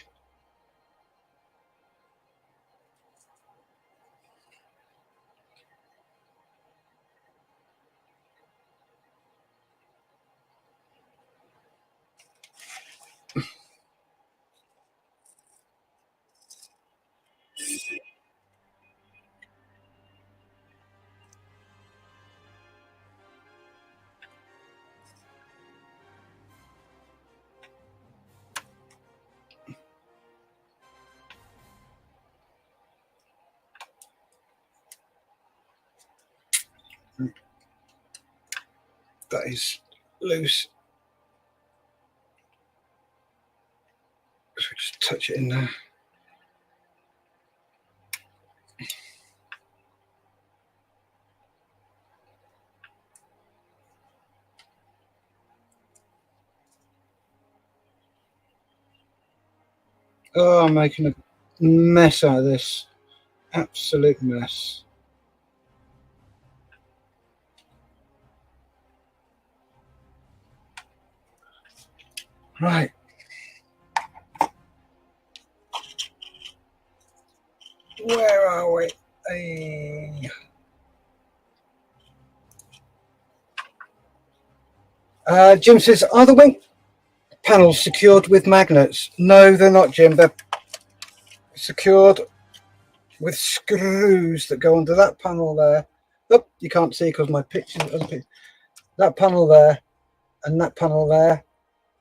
That is loose. So just touch it in there. Oh, I'm making a mess out of this. Absolute mess. Right. Where are we? Hey. Jim says, are the wing panels secured with magnets? No, they're not, Jim. They're secured with screws that go under that panel there. Oh, you can't see because my picture. That panel there and that panel there.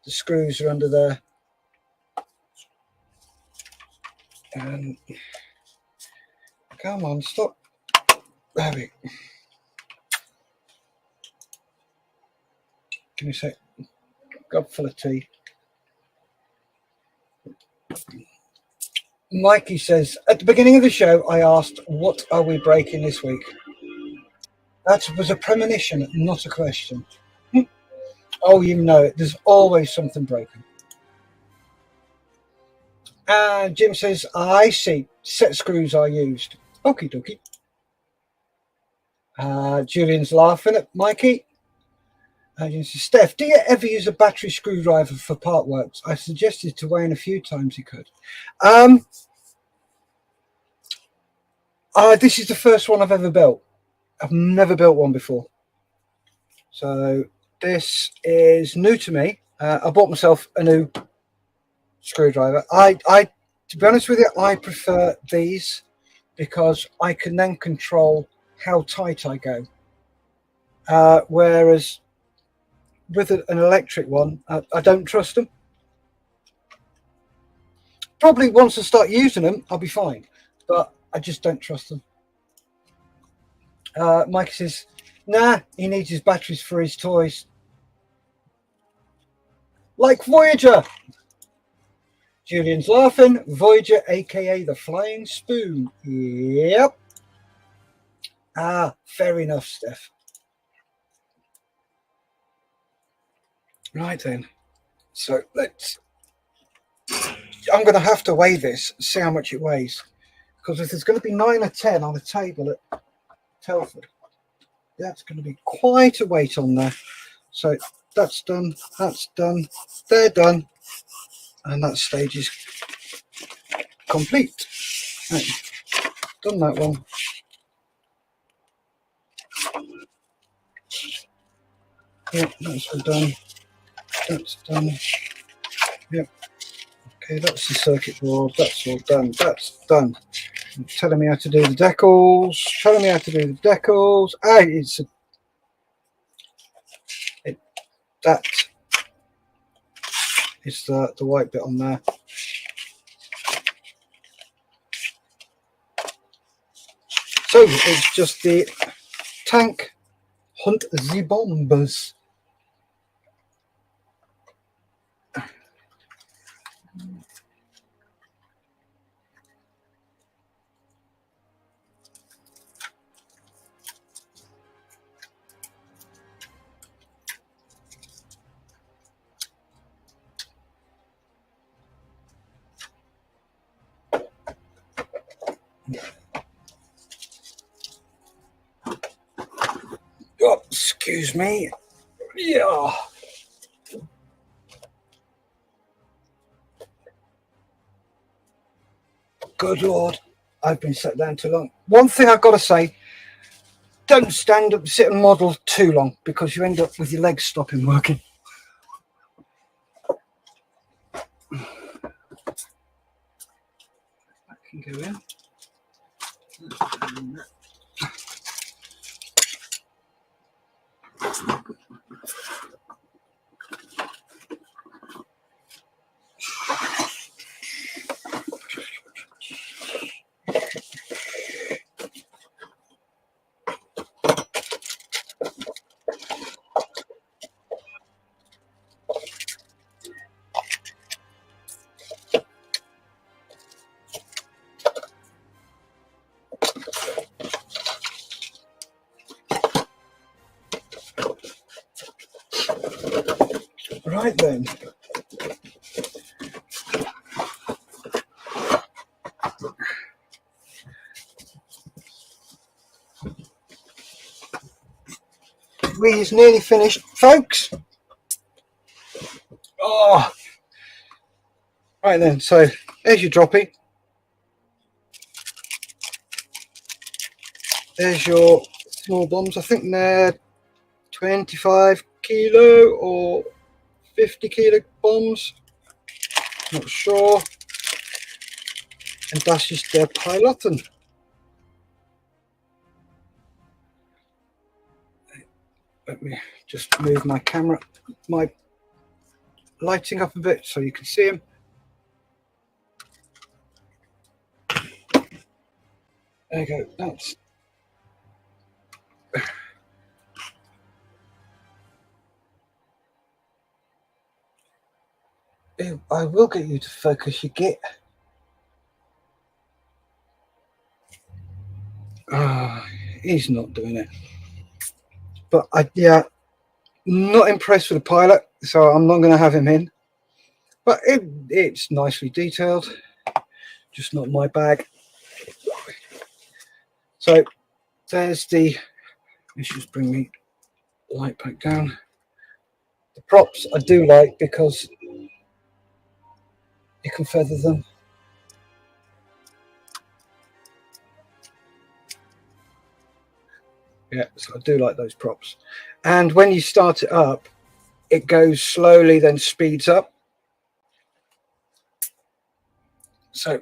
The screws are under there. And come on, stop. There we go. Give me a sec. God full of tea. Mikey says, at the beginning of the show, I asked, what are we breaking this week? That was a premonition, not a question. Oh, you know it. There's always something broken. And Jim says, I see. Set screws are used. Okie dokie. Julian's laughing at Mikey. Jim says, Steph, do you ever use a battery screwdriver for part works? I suggested to Wayne a few times he could. This is the first one I've ever built. I've never built one before. So this is new to me. I bought myself a new screwdriver. To be honest with you, I prefer these because I can then control how tight I go. Whereas with an electric one, I don't trust them. Probably once I start using them, I'll be fine, but I just don't trust them. Mike says, nah, he needs his batteries for his toys. Like Voyager. Julian's laughing. Voyager, aka the Flying Spoon. Yep. Fair enough, Steph. Right then. So I'm going to have to weigh this, see how much it weighs. Because if there's going to be 9 or 10 on a table at Telford, that's going to be quite a weight on there. So that's done, they're done, and that stage is complete. Right, done that one. Yep, that's all done. That's done. Yep. Okay, that's the circuit board. That's all done. That's done. It's telling me how to do the decals. Telling me how to do the decals. That is the white bit on there. So it's just the tank. Hunt the bombers. Oh, Excuse me. Yeah. Good Lord, I've been sat down too long. One thing I've got to say, don't stand up, sit and model too long because you end up with your legs stopping working. That can go in. Right then. We's nearly finished, folks. Oh, right then. So there's your droppy. There's your small bombs. I think they're 25 kilo or 50 kilo bombs. Not sure. And that's just their piloting. Let me just move my camera, my lighting up a bit so you can see them. There you go. That's I will get you to focus, you git. He's not doing it. But yeah, not impressed with the pilot, so I'm not going to have him in. But it's nicely detailed, just not my bag. So there's the, let's just bring me light back down. The props I do like because you can feather them. Yeah, so I do like those props. And when you start it up, it goes slowly, then speeds up. So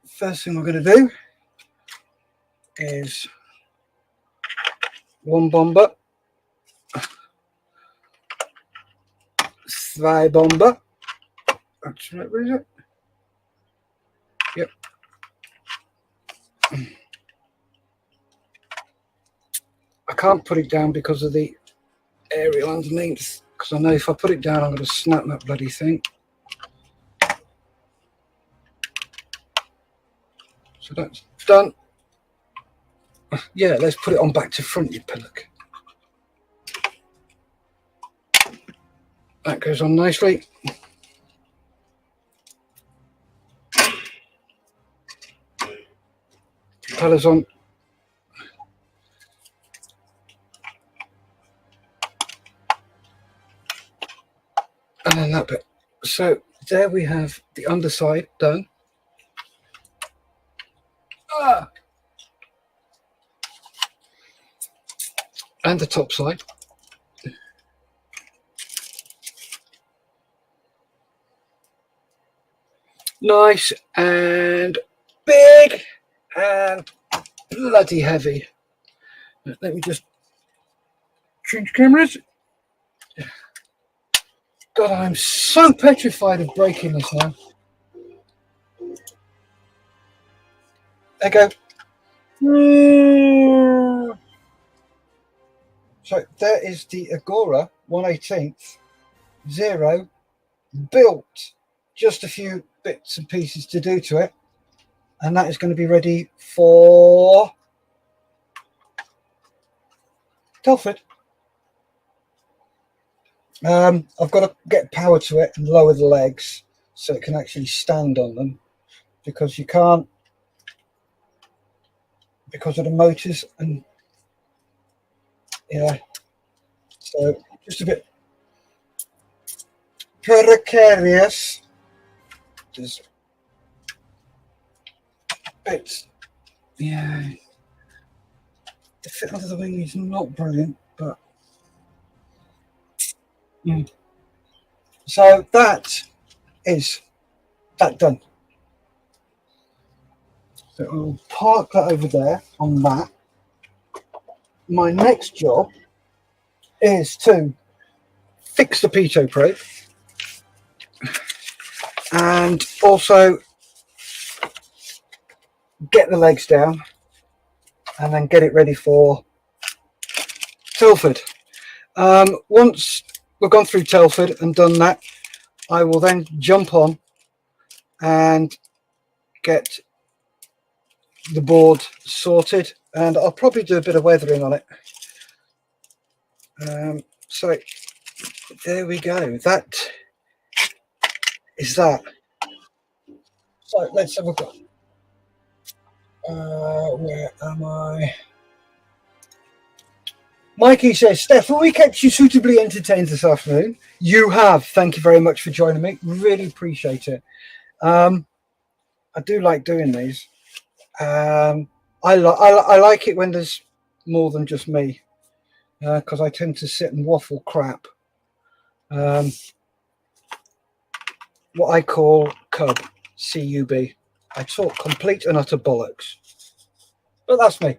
first thing we're going to do is one bomber, zwei bomber. That's right, where is it? Yep. I can't put it down because of the aerial underneath, because I know if I put it down I'm going to snap that bloody thing. So that's done. Yeah, let's put it on back to front, you pillock. That goes on nicely. Propellers on. And then that bit. So there we have the underside done. And the top side. Nice and big and bloody heavy. Let me just change cameras. God, I'm so petrified of breaking this now. There you go. So there is the Agora 1/18th 0 built. Just a few bits and pieces to do to it, and that is going to be ready for Telford. I've got to get power to it and lower the legs so it can actually stand on them, because you can't, because of the motors, and Yeah. So just a bit precarious. Just bits. Yeah. The fit under the wing is not brilliant, but so that is that done. So I'll park that over there on that. My next job is to fix the pitot probe and also get the legs down and then get it ready for Telford. Once we've gone through Telford and done that, I will then jump on and get the board sorted, and I'll probably do a bit of weathering on it. So there we go. That is that. So let's have a go. Where am I? Mikey says, Steph, have we kept you suitably entertained this afternoon? You have. Thank you very much for joining me. Really appreciate it. I do like doing these. I like it when there's more than just me, because I tend to sit and waffle crap. What I call cub, C-U-B. I talk complete and utter bollocks. But that's me.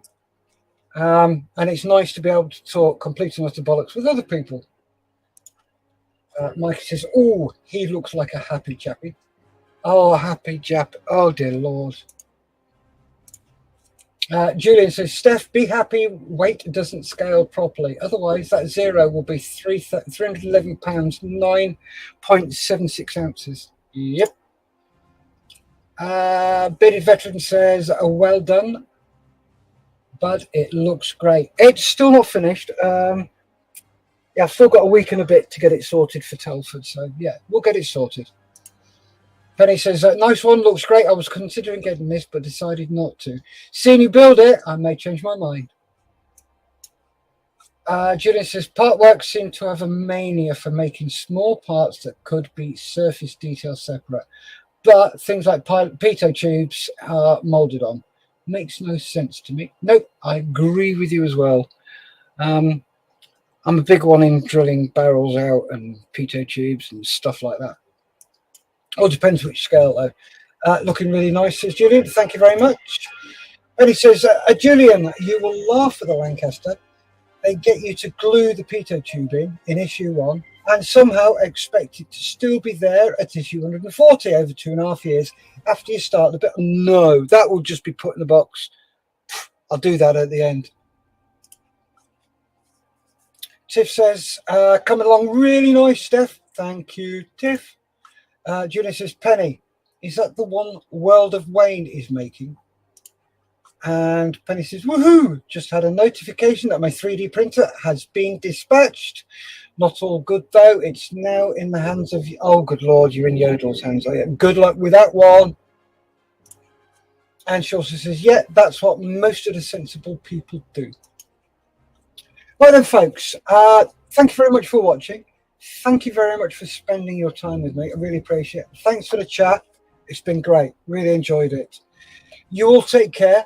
And it's nice to be able to talk complete and utter bollocks with other people. Mike says, oh, he looks like a happy chappy. Oh, happy chap. Oh, dear Lord. Julian says, Steph, be happy weight doesn't scale properly. Otherwise, that zero will be 311 pounds, 9.76 ounces. Yep. Bearded Veteran says, well done, but it looks great. It's still not finished. Yeah, I've still got a week and a bit to get it sorted for Telford. So, yeah, we'll get it sorted. Penny says, nice one, looks great. I was considering getting this, but decided not to. Seeing you build it, I may change my mind. Julian says, part works seem to have a mania for making small parts that could be surface detail separate, but things like pitot tubes are molded on. Makes no sense to me. Nope, I agree with you as well. I'm a big one in drilling barrels out and pitot tubes and stuff like that. All depends which scale, though. Looking really nice, says Julian. Thank you very much. And he says, Julian, you will laugh at the Lancaster. They get you to glue the pitot tube in issue 1 and somehow expect it to still be there at issue 140 over 2.5 years after you start the bit. No, that will just be put in the box. I'll do that at the end. Tiff says, coming along really nice, Steph. Thank you, Tiff. Julian says, Penny, is that the one World of Wayne is making? And Penny says, woohoo, just had a notification that my 3D printer has been dispatched. Not all good, though. It's now in the hands of, oh, good Lord, you're in Yodel's hands. Good luck with that one. And she also says, yeah, that's what most of the sensible people do. Right then, folks, thank you very much for watching. Thank you very much for spending your time with me. I really appreciate it. Thanks for the chat. It's been great. Really enjoyed it. You all take care.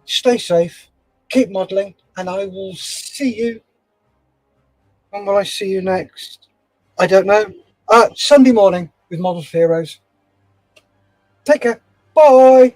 Stay safe. Keep modelling. And I will see you. When will I see you next? I don't know. Sunday morning with Models for Heroes. Take care. Bye.